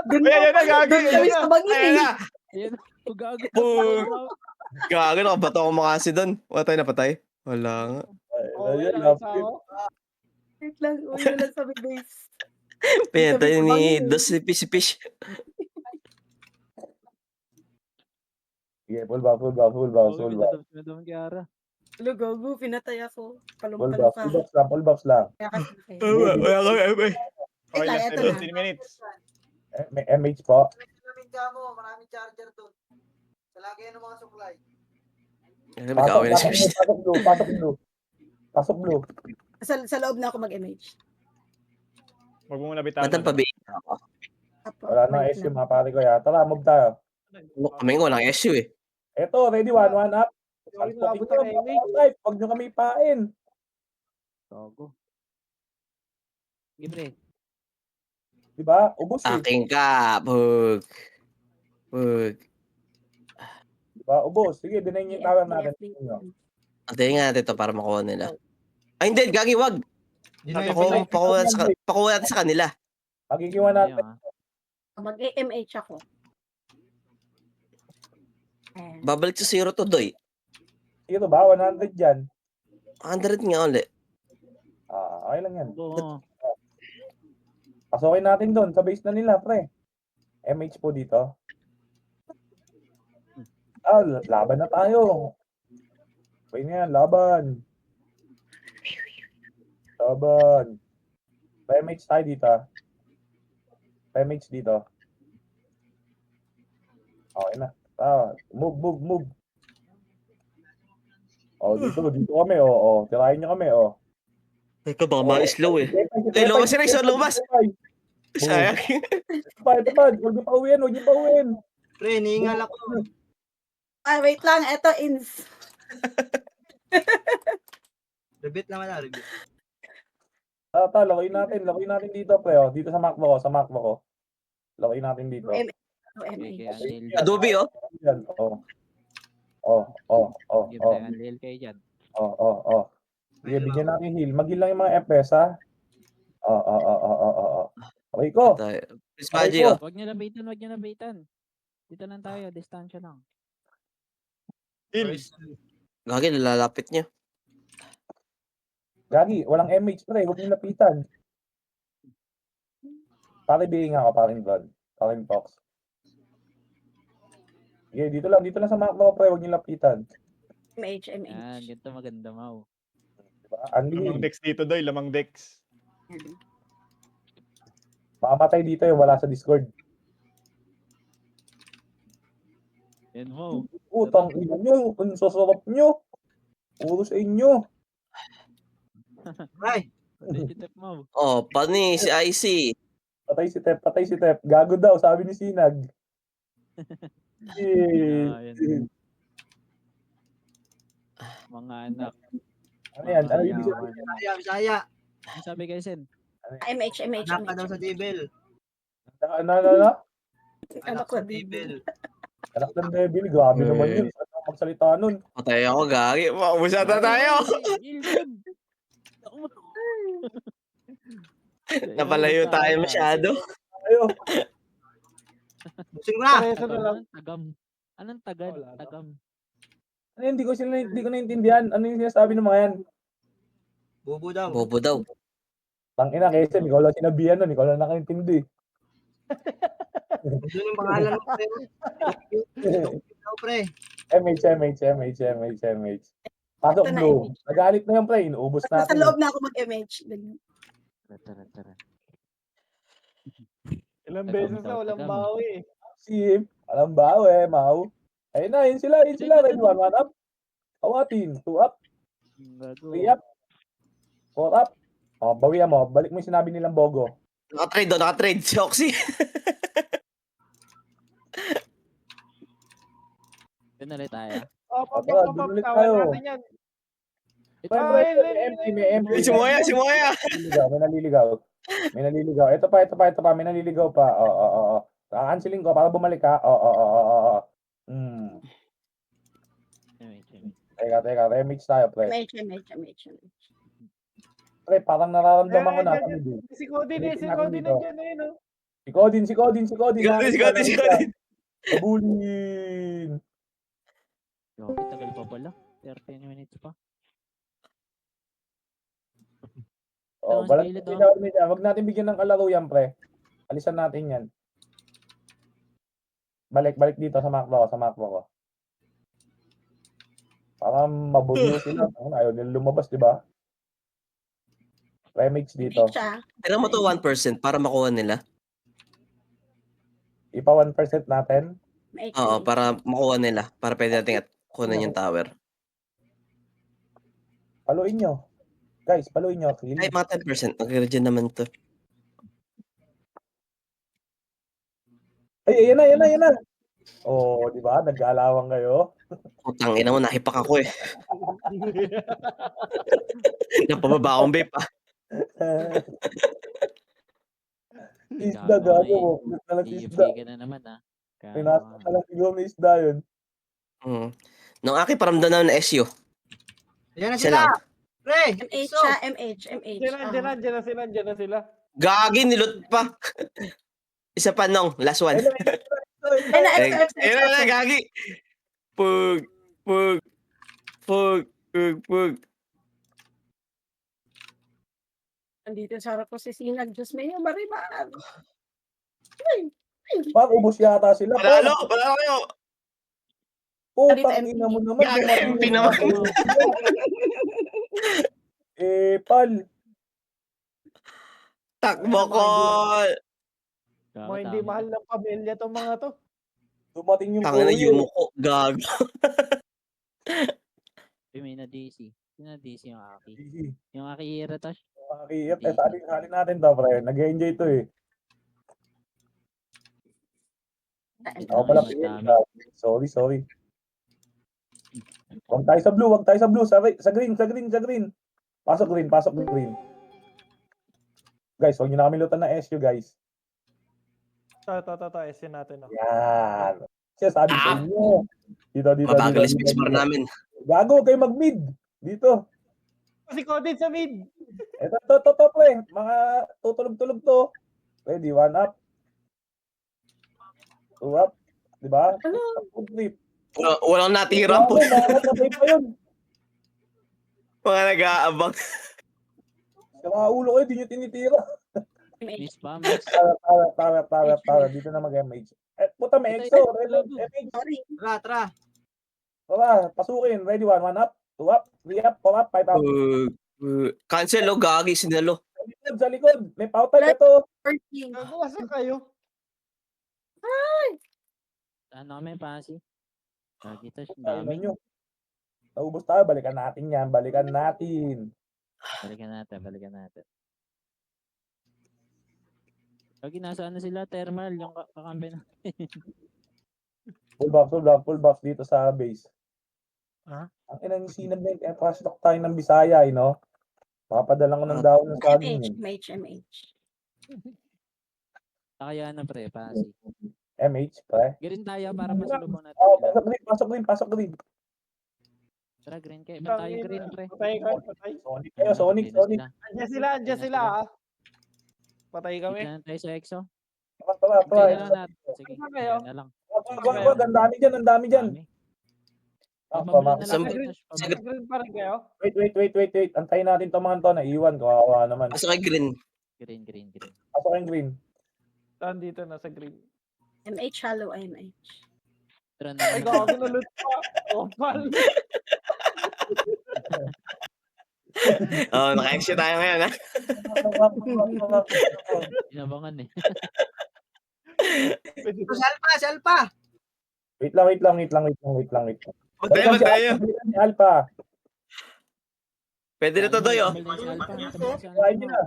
[SPEAKER 6] dun kami sa bangin eh.
[SPEAKER 7] Ayan. Gago.
[SPEAKER 3] Gagi, nakabato ako makasi doon. Wala tayo napatay. Wala nga.
[SPEAKER 9] Okay lang sa ako.
[SPEAKER 6] Wait lang, uy, wala sabi base.
[SPEAKER 3] Pinatay ni Dos si Fish.
[SPEAKER 5] Sige, full buff.
[SPEAKER 7] Madam Kiara.
[SPEAKER 6] Hello, gago, pinatay ako.
[SPEAKER 5] Full
[SPEAKER 6] Kalungkan
[SPEAKER 5] buffs
[SPEAKER 6] ka.
[SPEAKER 5] lang.
[SPEAKER 6] Kaya kasi,
[SPEAKER 3] Wala ka,
[SPEAKER 1] Okay,
[SPEAKER 6] lang,
[SPEAKER 1] last
[SPEAKER 6] eto na.
[SPEAKER 1] 17 minutes.
[SPEAKER 5] May MH po.
[SPEAKER 8] Maraming charger doon. Sa lagay ng mga supply.
[SPEAKER 3] Magkawin na si Fish.
[SPEAKER 5] Pasok blue.
[SPEAKER 6] Sa loob na ako mag-MH.
[SPEAKER 1] Wag mo muna bitawan.
[SPEAKER 3] Matan pa ba?
[SPEAKER 6] Apo,
[SPEAKER 5] Wala na
[SPEAKER 6] wait
[SPEAKER 5] issue
[SPEAKER 6] lang.
[SPEAKER 5] mga pare ko ya. Tara, move tayo.
[SPEAKER 3] Kami nga walang issue eh.
[SPEAKER 5] Eto, ready, 1 up.
[SPEAKER 9] Sorry,
[SPEAKER 5] Salpokin
[SPEAKER 9] nakabot
[SPEAKER 5] nyo,
[SPEAKER 9] ang
[SPEAKER 5] mga
[SPEAKER 9] MH.
[SPEAKER 5] type. Huwag nyo kami ipain.
[SPEAKER 7] Gago. Gibre.
[SPEAKER 5] Diba? Ubus eh.
[SPEAKER 3] Aking ka. Pug.
[SPEAKER 5] Diba? Ubus. Sige, dinayin yung tower natin.
[SPEAKER 3] Antayin nga natin ito para makuha nila. Ay, hindi. Gagi, wag.
[SPEAKER 2] Deny.
[SPEAKER 3] Pakuha natin sa kanila.
[SPEAKER 5] Magigiwan natin.
[SPEAKER 6] Mag-MH ako. Ayan.
[SPEAKER 3] Babalik sa 0 to, Doy.
[SPEAKER 5] Ito ba? 100 dyan.
[SPEAKER 3] 100 nga ulit.
[SPEAKER 5] Okay lang yan.
[SPEAKER 7] Oo.
[SPEAKER 5] Pasukin natin doon sa base na nila, pre. MH po dito. Laban na tayo. Okay na yan, laban. Laban. Premates tayo dito. Premates dito. Okay na. Move. Dito kami, Tirahin nyo kami,
[SPEAKER 3] Teka, baka ma-slow eh. Ay, lumabas si Rex, lumabas! Sayang.
[SPEAKER 5] Ito pa. Huwag niyo pa uwiin.
[SPEAKER 2] Pre, niingal ako.
[SPEAKER 6] Ay, wait lang. Eto, ins.
[SPEAKER 2] Rebit naman na, rebit.
[SPEAKER 5] Lakoy natin dito, pre. Dito sa makbo ko. Lakoy natin dito.
[SPEAKER 3] Adobe, oh.
[SPEAKER 5] Yan,
[SPEAKER 7] Give tayo ang lil kayo dyan.
[SPEAKER 5] Sige, bigyan natin heal. Mag-heal lang yung mga FPS, ha? Okay ko.
[SPEAKER 3] Chris Maggi, oh.
[SPEAKER 7] Huwag niyo labitan. Dito lang tayo, distansya lang.
[SPEAKER 3] Gagi, nalalapit niya.
[SPEAKER 5] Gagi, walang MH, pre. Huwag niyo lapitan. Pare-bing ako, paring Brad. Paring Fox. Sige, dito lang sa makbo, pre. Huwag niyo lapitan.
[SPEAKER 6] MH.
[SPEAKER 7] Yan, ganito maganda, Mau.
[SPEAKER 5] Diba?
[SPEAKER 1] Lamang Dex dito, Doy. Lamang Dex.
[SPEAKER 5] Makamatay dito yung wala sa Discord.
[SPEAKER 7] Yan, Mau.
[SPEAKER 5] Utang ina nyo. Ang sasarap nyo. Puro sa inyo.
[SPEAKER 2] Ay,
[SPEAKER 7] Tip, Mau.
[SPEAKER 3] Oh, pani si IC.
[SPEAKER 5] Patay si Tep. Gago daw, sabi ni Sinag.
[SPEAKER 7] Yan. Mga anak.
[SPEAKER 5] Ano yan? Ano yung
[SPEAKER 7] Yaman.
[SPEAKER 2] Bisaya.
[SPEAKER 7] Ano sabi kay Sen?
[SPEAKER 6] MH.
[SPEAKER 2] Anak ka daw sa table.
[SPEAKER 5] Ano?
[SPEAKER 6] Ano ko,
[SPEAKER 2] Sa table.
[SPEAKER 5] Anak ng devil. Grabe naman yun. Saan ako magsalita nun?
[SPEAKER 3] Patay ako, gagi. Maubos na tayo. Napalayo tayo masyado.
[SPEAKER 5] Ayo.
[SPEAKER 2] Busing na.
[SPEAKER 7] Anong tagad? Tagam.
[SPEAKER 5] Ano yun? Hindi ko naintindihan. Ano yung sinasabi ng mga yan?
[SPEAKER 2] Bobo daw.
[SPEAKER 3] Bobo daw.
[SPEAKER 5] Tangina, kasi ikaw lang sinabihan nun. Ikaw lang nakaintindi.
[SPEAKER 2] Doon yung pangalan mo, pre. Daw, pre.
[SPEAKER 5] MH. Pasok
[SPEAKER 6] Ito na,
[SPEAKER 5] blue.
[SPEAKER 6] MH.
[SPEAKER 5] Nagalit na yung pre. Inuubos
[SPEAKER 6] Nasa
[SPEAKER 5] natin.
[SPEAKER 6] loob na ako mag-MH.
[SPEAKER 7] Tara.
[SPEAKER 9] Ilang beses na walang bawi.
[SPEAKER 5] Sim. Alam ba, Mau? Ayun na, yun sila. Red 1 up. Kawatin. 2 up. 3 up. 4 up. Bawian mo. Balik mo yung sinabi nilang Bogo.
[SPEAKER 3] Nakatrade si Oxy.
[SPEAKER 7] Doon na rin tayo.
[SPEAKER 5] Doon ulit tayo.
[SPEAKER 9] Tawan natin yan.
[SPEAKER 5] May empty.
[SPEAKER 3] Si Moya.
[SPEAKER 5] May naliligaw. Ito pa. May naliligaw pa. Oo. Kakansilin ko para bumalik ka. Oo. Teka. Remix tayo, pre.
[SPEAKER 6] MH.
[SPEAKER 5] Pre, parang nararamdaman ko na.
[SPEAKER 9] Si Cody nandiyan eh, no?
[SPEAKER 5] Si Codin.
[SPEAKER 3] Si Codin.
[SPEAKER 5] Kabulin.
[SPEAKER 7] Grabe, tagal pa pala. 13 minutes pa.
[SPEAKER 5] Wag natin bigyan ng kalaro yan, pre. Alisan natin yan. Balik dito sa makbo ko. Para mabulyo sila. Ayaw nila lumabas, di ba? Remix dito.
[SPEAKER 3] Kailangan mo to 1% para makuha nila.
[SPEAKER 5] Ipa 1% natin.
[SPEAKER 3] Oo, para makuha nila. Para pwede natin kunin yung tower.
[SPEAKER 5] Paluin nyo. Guys, paluin nyo.
[SPEAKER 3] Ay, mga 10%. Mag-regen naman to.
[SPEAKER 5] Ay, ayan na. Oh, di ba? Nag-alawang kayo.
[SPEAKER 3] Putang ina mo, nahipak ako eh. Napababa akong vape ah.
[SPEAKER 5] Isda gago.
[SPEAKER 7] EFK ka na naman ah.
[SPEAKER 5] Pinasa ka lang siguro na isda yun.
[SPEAKER 3] Nung aking paramdam naman na SU.
[SPEAKER 2] Yan na
[SPEAKER 3] Siya
[SPEAKER 2] sila.
[SPEAKER 3] lang.
[SPEAKER 2] Pre,
[SPEAKER 6] MH.
[SPEAKER 9] Diyan na sila.
[SPEAKER 3] Gagi, nilot pa. Isa pa nung, last one. Ayun na, gagi. Pug.
[SPEAKER 6] Andito sa harap ko si Sinag. Diyos may mariman.
[SPEAKER 5] Ubus yata sila.
[SPEAKER 3] Palalo kayo.
[SPEAKER 5] Putang ina mo naman.
[SPEAKER 3] Gago,
[SPEAKER 5] dumating yung
[SPEAKER 3] pinaman.
[SPEAKER 5] mga- Pal.
[SPEAKER 3] Takbo ko.
[SPEAKER 7] Gago,
[SPEAKER 9] Mga hindi
[SPEAKER 7] tama.
[SPEAKER 9] mahal ng pamilya tong mga to.
[SPEAKER 5] Dumating yung
[SPEAKER 3] Tanga na
[SPEAKER 5] kuya.
[SPEAKER 3] yumuko. Gago.
[SPEAKER 7] Uy, may na-DC. Yung na-DC yung Aki.
[SPEAKER 5] Easy.
[SPEAKER 7] Yung Aki Iratash.
[SPEAKER 5] Makakiyat. Salin natin to, pre. Nag-enjoy to eh. Ako pala, sorry. Huwag tayo sa blue. Sa green. Pasok green. Guys, huwag nyo na kami lutan na SU, guys.
[SPEAKER 9] Esin natin. Oh.
[SPEAKER 5] Yan. Siya sabi sa inyo. Dito.
[SPEAKER 3] Mabagal yung space bar namin.
[SPEAKER 5] Gago, kayo mag-mid. Dito.
[SPEAKER 9] Kasi Coded sa mid.
[SPEAKER 5] Ito, pre. Mga tutulog-tulog to. Ready, 1 up. 2 up. Diba? Good trip.
[SPEAKER 3] Walang natira po.
[SPEAKER 5] Nakakapatay pa yun.
[SPEAKER 3] Mga nag-aabang.
[SPEAKER 5] Sa mga ulo ko, di nyo tinitira.
[SPEAKER 7] Miss pa,
[SPEAKER 5] Tara. Dito na mag-MH. Puta, may EXO. MH.
[SPEAKER 2] Tara.
[SPEAKER 5] Tara, pasukin. Ready, 1 up. 2 up. 3 up. 4 up. 5 up.
[SPEAKER 3] Cancel, gagi, sinalo.
[SPEAKER 5] Sa likod. May pautal ito.
[SPEAKER 9] Nasa kayo.
[SPEAKER 7] ano kami, Pasi? Gagi-tash,
[SPEAKER 5] Ayun
[SPEAKER 7] dami.
[SPEAKER 5] nyo. Naubos tayo. Balikan natin yan.
[SPEAKER 7] Balikan natin. Gagi, nasa ano sila? Thermal, yung kakampi na.
[SPEAKER 5] Full buff dito sa base. Ang inang sinag na yung fast lock tayo ng Bisaya, no? Papadala ko ng dahon ng saging yun.
[SPEAKER 6] MH.
[SPEAKER 7] Kaya na pre, Pasi.
[SPEAKER 5] MH, pre.
[SPEAKER 7] Green tayo para masulubong natin
[SPEAKER 5] Oh,
[SPEAKER 7] sila.
[SPEAKER 5] pasok green.
[SPEAKER 7] Tara, green kayo. Iba tayo green, pre.
[SPEAKER 9] Patay.
[SPEAKER 5] Sonic kayo, Sonic.
[SPEAKER 9] Andiyan sila. Patay kami.
[SPEAKER 7] Kita na tayo sa EXO.
[SPEAKER 5] Tara.
[SPEAKER 7] Kaya na natin. Sige,
[SPEAKER 9] Ano kayo?
[SPEAKER 7] kaya na lang.
[SPEAKER 5] Wag, ang dami dyan.
[SPEAKER 7] Pababilin na lang tayo, Tash.
[SPEAKER 3] Saglit.
[SPEAKER 9] Green pa rin kayo?
[SPEAKER 5] Wait. Antayin natin to mga to. Naiwan. Kawawa naman.
[SPEAKER 3] Asa kay Green.
[SPEAKER 7] Green.
[SPEAKER 5] Pasok yung green.
[SPEAKER 9] Nandito na sa green.
[SPEAKER 6] MH, shallow MH.
[SPEAKER 7] Tara na
[SPEAKER 9] Ay, gago na loot pa. Oh, pal.
[SPEAKER 3] Naka-exit tayo ngayon, ha?
[SPEAKER 7] Inabangan eh.
[SPEAKER 2] Salpa.
[SPEAKER 5] Wait lang.
[SPEAKER 3] Patay tayo.
[SPEAKER 5] Balikan ni Alpha.
[SPEAKER 3] Pwede na to, Doy, oh.
[SPEAKER 5] Kain nyo na.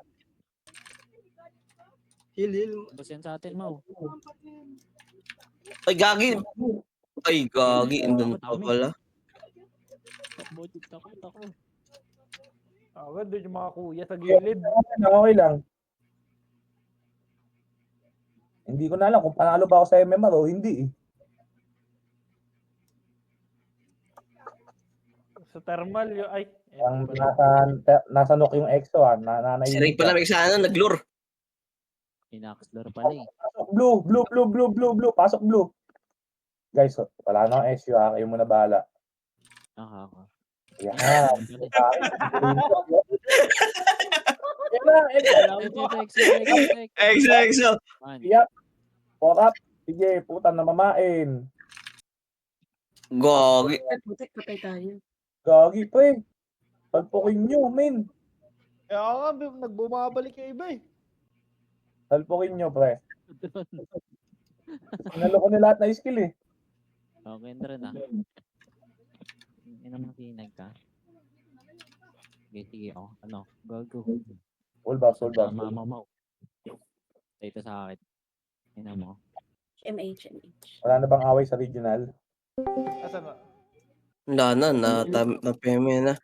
[SPEAKER 2] Heal.
[SPEAKER 7] Bus yan sa atin, Mau.
[SPEAKER 3] Ay, gagi. Andun pa pala.
[SPEAKER 7] Takbo.
[SPEAKER 9] Agad doon yung mga kuya sa gilid.
[SPEAKER 5] Okay lang. Hindi ko na alam kung panalo ba ako sa MMR o hindi eh.
[SPEAKER 9] Sa thermal yung ay.
[SPEAKER 5] Ang nasa nok yung EXO ah.
[SPEAKER 3] Si Ray pala may sana, nag-lure.
[SPEAKER 7] Inaxlor pala eh.
[SPEAKER 5] Blue. Pasok blue. Guys, wala na ang SU ah. Kayo muna bahala.
[SPEAKER 7] Ako.
[SPEAKER 5] Yan.
[SPEAKER 3] EXO.
[SPEAKER 5] Yep. Porap. Sige, putan na mamain.
[SPEAKER 3] Gagi.
[SPEAKER 6] Patay tayo.
[SPEAKER 5] Gagi pre. Talpokin nyo, men.
[SPEAKER 9] Kaya nga, nagbumabalik yung iba eh.
[SPEAKER 5] Talpokin nyo, pre. Nalo ko na lahat na skill eh.
[SPEAKER 7] Okay, tara na. Makinag ka. Sige. Ano? Go.
[SPEAKER 5] Full buff.
[SPEAKER 7] Mamaw. Ito sa akin. Ina mo.
[SPEAKER 6] MH.
[SPEAKER 5] Wala na bang away sa regional?
[SPEAKER 9] Asan na?
[SPEAKER 3] Wala na PM na.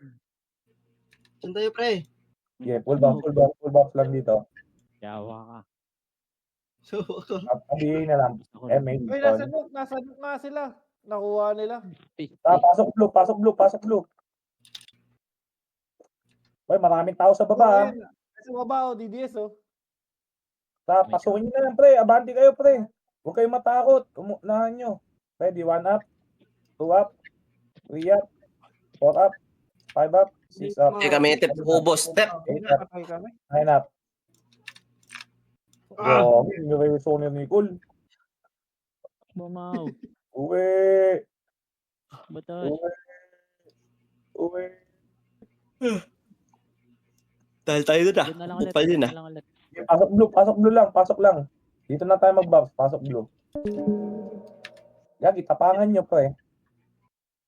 [SPEAKER 2] Saan tayo, pre?
[SPEAKER 5] Yeah, full buff lang dito.
[SPEAKER 7] Yawa ka.
[SPEAKER 2] So,
[SPEAKER 5] PBA na lang. MH.
[SPEAKER 9] Uy, nasa nuk nga sila. Nakuha nila.
[SPEAKER 5] Pasok blue. Uy, maraming tao sa baba.
[SPEAKER 9] Sa baba, DDS oh.
[SPEAKER 5] Pasukin nyo na lang, pre. Abante kayo, pre. Huwag kayong matakot. Umunahan nyo. Ready, 1 up, 2 up, 3 up, 4 up, 5 up, 6 up,
[SPEAKER 3] Hindi kami ubos. Step.
[SPEAKER 5] 8 up, 9 up. Hindi kayo Sonia Nicole.
[SPEAKER 7] Mamaw.
[SPEAKER 5] Uwe.
[SPEAKER 7] Butol.
[SPEAKER 5] Uwe.
[SPEAKER 3] Dahil tayo doon ah.
[SPEAKER 7] Doon na lang ulit.
[SPEAKER 3] Pa
[SPEAKER 7] Doon
[SPEAKER 3] din
[SPEAKER 7] na
[SPEAKER 3] ah.
[SPEAKER 7] lang ulit.
[SPEAKER 5] Sige, pasok blue lang, pasok lang. Dito na tayo mag-box, pasok blue. Gagi, tapangan nyo pre.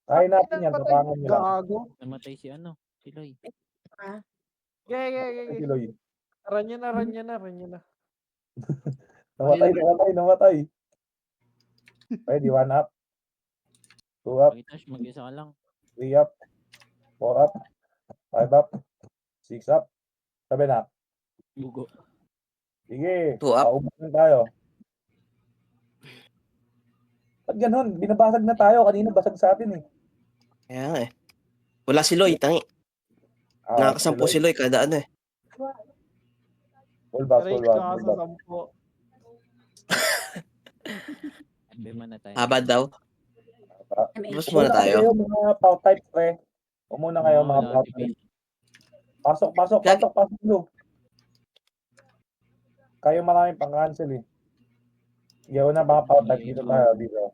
[SPEAKER 5] Kaya natin yan, tapangan nyo lang.
[SPEAKER 9] Gago.
[SPEAKER 7] Namatay si ano? Si Loy.
[SPEAKER 5] Si Lloyd.
[SPEAKER 9] Run niya na.
[SPEAKER 5] Namatay. Ready, 1 up. 2 up,
[SPEAKER 7] Pakitash, mag-isa ka lang.
[SPEAKER 5] 3 up. 4 up. 5 up. 6 up. 7 up.
[SPEAKER 7] Bugo.
[SPEAKER 5] Sige,
[SPEAKER 3] 2 up.
[SPEAKER 5] paubos na tayo. Ba't ganun? Binabasag na tayo. Kanina basag sa atin eh.
[SPEAKER 3] Kaya nga eh. Wala si Loy, tangi. Nakakasampu si Loy kada ano eh.
[SPEAKER 5] Full box,
[SPEAKER 9] Rage
[SPEAKER 5] full box,
[SPEAKER 9] ka
[SPEAKER 5] full
[SPEAKER 9] sa
[SPEAKER 5] box.
[SPEAKER 7] FB man na tayo.
[SPEAKER 3] Habad daw.
[SPEAKER 6] MH.
[SPEAKER 3] Tapos muna tayo.
[SPEAKER 5] Kayo mga pow type pre. Umuna kayo mga
[SPEAKER 7] Wala,
[SPEAKER 5] pow
[SPEAKER 7] TP.
[SPEAKER 5] type. Pasok blue. Kayo maraming pang-cancel eh. Sige, una mga pow type. Dito tayo, dito.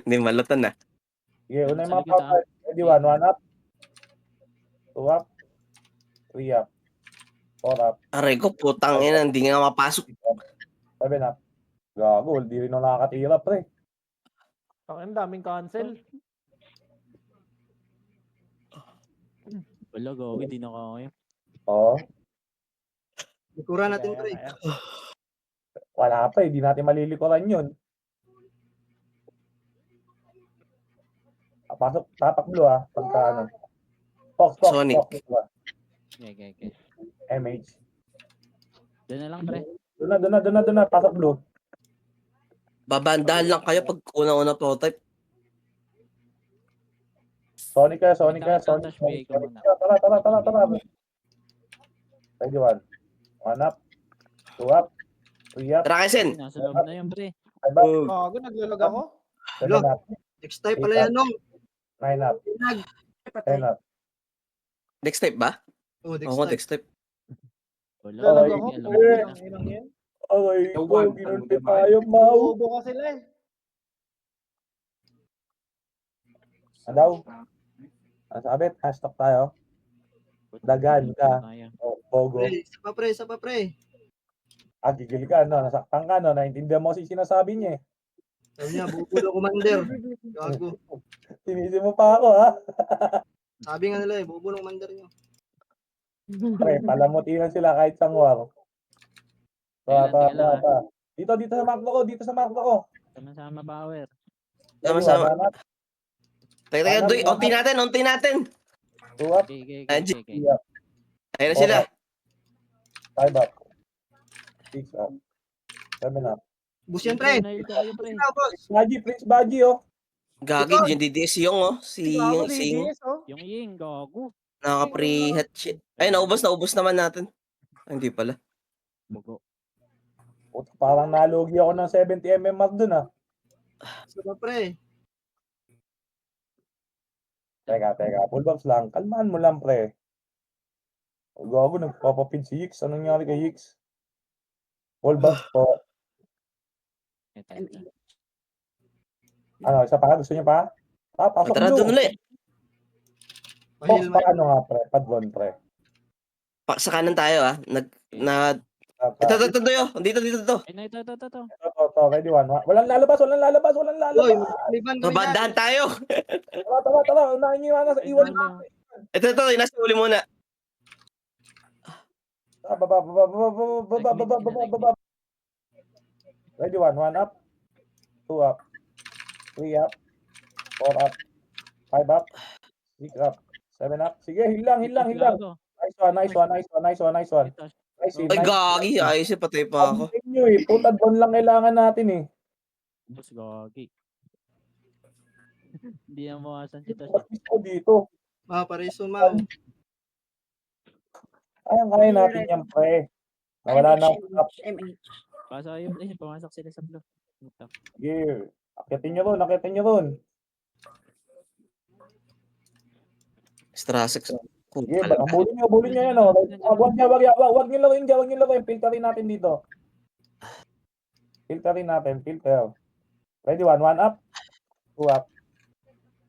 [SPEAKER 3] Hindi malutan na.
[SPEAKER 5] Sige, una yung
[SPEAKER 7] Sa
[SPEAKER 5] mga
[SPEAKER 7] likod,
[SPEAKER 5] pow type. Ready, 1 up. 2 up. 3 up. 4 up.
[SPEAKER 3] Aray ko, putang ina, hindi nga mapasok.
[SPEAKER 5] 7 up. Gago, di rin ako nakakatira pre.
[SPEAKER 9] Ang daming cancel.
[SPEAKER 7] Wala, gawi. Di na kaya.
[SPEAKER 5] Oo.
[SPEAKER 8] Ikura natin,
[SPEAKER 9] Kaya,
[SPEAKER 8] pre.
[SPEAKER 9] kaya.
[SPEAKER 5] Wala pa eh, di natin malilikuran yun. Pasok, tapak blue ah, pagka ano. Fox,
[SPEAKER 3] Sonic.
[SPEAKER 5] Fox.
[SPEAKER 7] Okay.
[SPEAKER 5] MH.
[SPEAKER 7] Doon na lang, pre.
[SPEAKER 5] Doon na, pasok blue.
[SPEAKER 3] Babandahan lang kayo pag una-una prototype.
[SPEAKER 5] Sonic.
[SPEAKER 7] Touch me, ikaw muna.
[SPEAKER 5] Tara. Ready, 1 up. 2 up. 3 up.
[SPEAKER 3] Tara, Kesen.
[SPEAKER 7] Nasa loob na yan, pre.
[SPEAKER 5] 5 up.
[SPEAKER 9] Gago, naglalag ako.
[SPEAKER 5] 7 up.
[SPEAKER 8] Next time pala yan, no?
[SPEAKER 5] 9 up. 10 up.
[SPEAKER 3] Next step ba?
[SPEAKER 8] Oh, next
[SPEAKER 3] Oo,
[SPEAKER 8] time.
[SPEAKER 3] next step.
[SPEAKER 7] Wala.
[SPEAKER 9] Naglalag
[SPEAKER 5] Ay,
[SPEAKER 9] ako.
[SPEAKER 7] Alam mo
[SPEAKER 5] pre.
[SPEAKER 7] na.
[SPEAKER 9] Inang yan.
[SPEAKER 5] Okay, ginulpi tayo, Mau.
[SPEAKER 9] Bobo ka sila eh.
[SPEAKER 5] Ano daw? Ang sabi, hashtag tayo. Dagan ka.
[SPEAKER 7] Kaya.
[SPEAKER 5] Bogo.
[SPEAKER 8] Pre, isa pa, pre.
[SPEAKER 5] Gigil ka, no? Nasaktan ka, no? Naintindihan mo kasi sinasabi niya eh.
[SPEAKER 8] Sabi niya, bubulo commander. Gago.
[SPEAKER 5] Tinisi mo pa ako, ha?
[SPEAKER 8] Sabi nga nila bubulo commander niyo.
[SPEAKER 5] Pre, palamutihan sila kahit sangwar.
[SPEAKER 7] Teka lang,
[SPEAKER 5] Ta. Dito sa makro ko.
[SPEAKER 7] Sama-sama power.
[SPEAKER 3] Sama-sama.
[SPEAKER 5] One up,
[SPEAKER 3] Teka, Doy, unti natin.
[SPEAKER 5] 2 up,
[SPEAKER 7] Okay.
[SPEAKER 5] 3 up,
[SPEAKER 3] Ayun na sila.
[SPEAKER 5] 5 up, 6 up, 7 up.
[SPEAKER 8] Bus yan, pre.
[SPEAKER 7] Nail ko kayo, pre.
[SPEAKER 8] Boss.
[SPEAKER 5] Prince Baji, oh.
[SPEAKER 3] Gagi, yung DDS yung oh. Si
[SPEAKER 9] Gago,
[SPEAKER 3] Sing.
[SPEAKER 9] DDS, oh.
[SPEAKER 7] Yung Ying, gago.
[SPEAKER 3] Nakaka-pre-hat shit. Ay, naubos naman natin. Ay, hindi pala.
[SPEAKER 7] Bugo.
[SPEAKER 5] Puta, parang nalugi ako ng 70 mark dun, ah.
[SPEAKER 8] Isa pa, pre.
[SPEAKER 5] Teka. Full box lang. Kalmahan mo lang, pre. Gago, nagpapapid si Yix. Anong nangyari kay Yix? Full box po.
[SPEAKER 7] Ito.
[SPEAKER 5] Ano, isa pa? Gusto niyo pa? Pasok
[SPEAKER 3] Tara, doon ulit.
[SPEAKER 5] Box
[SPEAKER 8] Mahil,
[SPEAKER 5] pa, ano nga, pre? Padron, pre.
[SPEAKER 3] Sa kanan tayo ah. Ito, Doy, oh. Dito.
[SPEAKER 7] Ay, na, ito.
[SPEAKER 5] Ito, ready, 1. Walang lalabas.
[SPEAKER 8] Oy, maliban kami dyan.
[SPEAKER 3] Babandaan tayo.
[SPEAKER 5] Tara. Unahin niyo yung iwan na.
[SPEAKER 3] Ito, nasa uli muna.
[SPEAKER 5] Baba. Ready, 1 up. 2 up. 3 up. 4 up. 5 up. 6 up. 7 up. Sige, hilang. Nice one.
[SPEAKER 3] Ay, gagi. Ayos eh, patay pa ako.
[SPEAKER 5] Putad bon lang kailangan natin eh.
[SPEAKER 7] Bus, gagi. Hindi na mawasan si Tosh.
[SPEAKER 5] Bakit ko dito?
[SPEAKER 8] Pareso, Mau.
[SPEAKER 5] Kaya natin yan, pre. Nawala na ako.
[SPEAKER 6] MH.
[SPEAKER 7] Pasok kayo, pre. Pumasok sila sa blue. Ito.
[SPEAKER 5] Sige. Akitin nyo ron.
[SPEAKER 3] Strasex.
[SPEAKER 5] Sige, bulin nyo yan, oh. Wag nyo laruin. Filterin natin dito. Filter. Ready, 1 up. 2 up.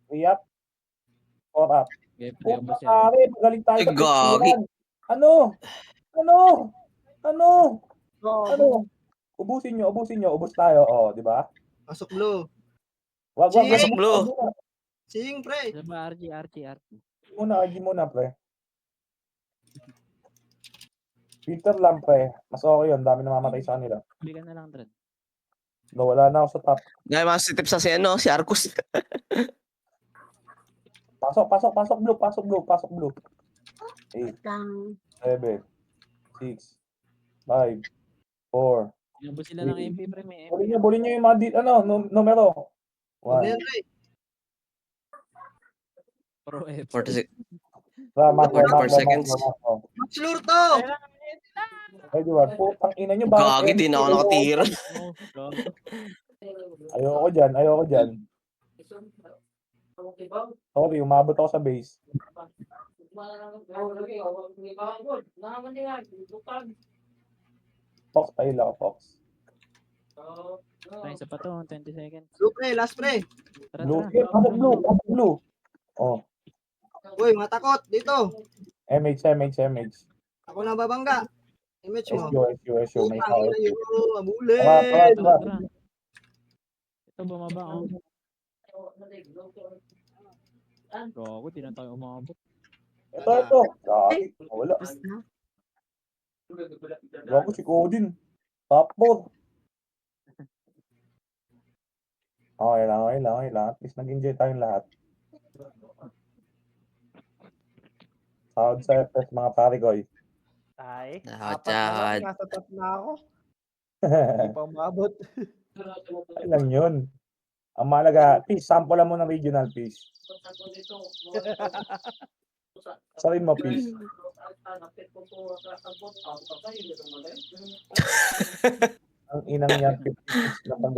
[SPEAKER 5] 3 up. 4 up.
[SPEAKER 7] Okay, pre,
[SPEAKER 5] Puta
[SPEAKER 7] ubos yan.
[SPEAKER 5] pare, magaling tayo
[SPEAKER 3] Ay,
[SPEAKER 5] sa
[SPEAKER 3] gagi.
[SPEAKER 5] picturean. Ano? Ano? Ano? Ano? Ubusin nyo. Ubus tayo. Oh, di ba?
[SPEAKER 8] Pasok blue.
[SPEAKER 5] Wag.
[SPEAKER 3] Pasok blue.
[SPEAKER 8] Sing, pre.
[SPEAKER 7] Ano ba, RG?
[SPEAKER 5] RG muna, pre. Filter lang, pre. Mas okay yun. Dami namamatay sa kanila.
[SPEAKER 7] Bigyan na lang, Dredd.
[SPEAKER 5] Wala na ako sa top.
[SPEAKER 3] Dahil mga si Tip sa si si Arcus.
[SPEAKER 5] Pasok blue. 8,
[SPEAKER 6] Lang.
[SPEAKER 5] 7, 6, 5, 4.
[SPEAKER 7] Ubos sila ng MP, pre. May MP.
[SPEAKER 5] Bulin nyo yung mga numero.
[SPEAKER 8] Huwag
[SPEAKER 5] 1.
[SPEAKER 8] na yan, pre.
[SPEAKER 7] Pro F.
[SPEAKER 3] 46.
[SPEAKER 5] 44
[SPEAKER 3] seconds.
[SPEAKER 8] Max lure to.
[SPEAKER 5] Ay, di ba? Putang ina nyo.
[SPEAKER 3] Gagi, di na ako nakatira.
[SPEAKER 7] Oh,
[SPEAKER 5] Ayoko dyan. Sorry, umabot ako sa base. Fox, ayun ako, Fox.
[SPEAKER 7] Tayo sa pato, 20 seconds.
[SPEAKER 8] Blue, pre. Last, pre.
[SPEAKER 7] Tara,
[SPEAKER 5] Blue.
[SPEAKER 7] tara.
[SPEAKER 5] Pasok blue. Oh,
[SPEAKER 8] Uy, mga takot. Dito.
[SPEAKER 5] MH.
[SPEAKER 8] Ako na babangga. Image mo.
[SPEAKER 5] SU. May
[SPEAKER 8] Putang
[SPEAKER 5] tao.
[SPEAKER 8] ina yun. Abulin.
[SPEAKER 5] Tara.
[SPEAKER 7] Tara. Ito, bumaba, oh. Gago, di na tayo umabot.
[SPEAKER 5] Ito. Gagi. Wala.
[SPEAKER 6] Tapos na.
[SPEAKER 5] Gago si Codin. Top 4. Okay lang. At least nag-enjoy tayong lahat. Sound sa FS mga pare ko.
[SPEAKER 9] Ay,
[SPEAKER 3] Ah,
[SPEAKER 9] apat na lang.
[SPEAKER 3] Chad.
[SPEAKER 9] Nasa top na ako. Hindi pa umabot.
[SPEAKER 5] Ay lang yun. Ang mahalaga, peace, sample mo ng regional peace. Sabihin mo, peace. Ang inang niya, 56 na pag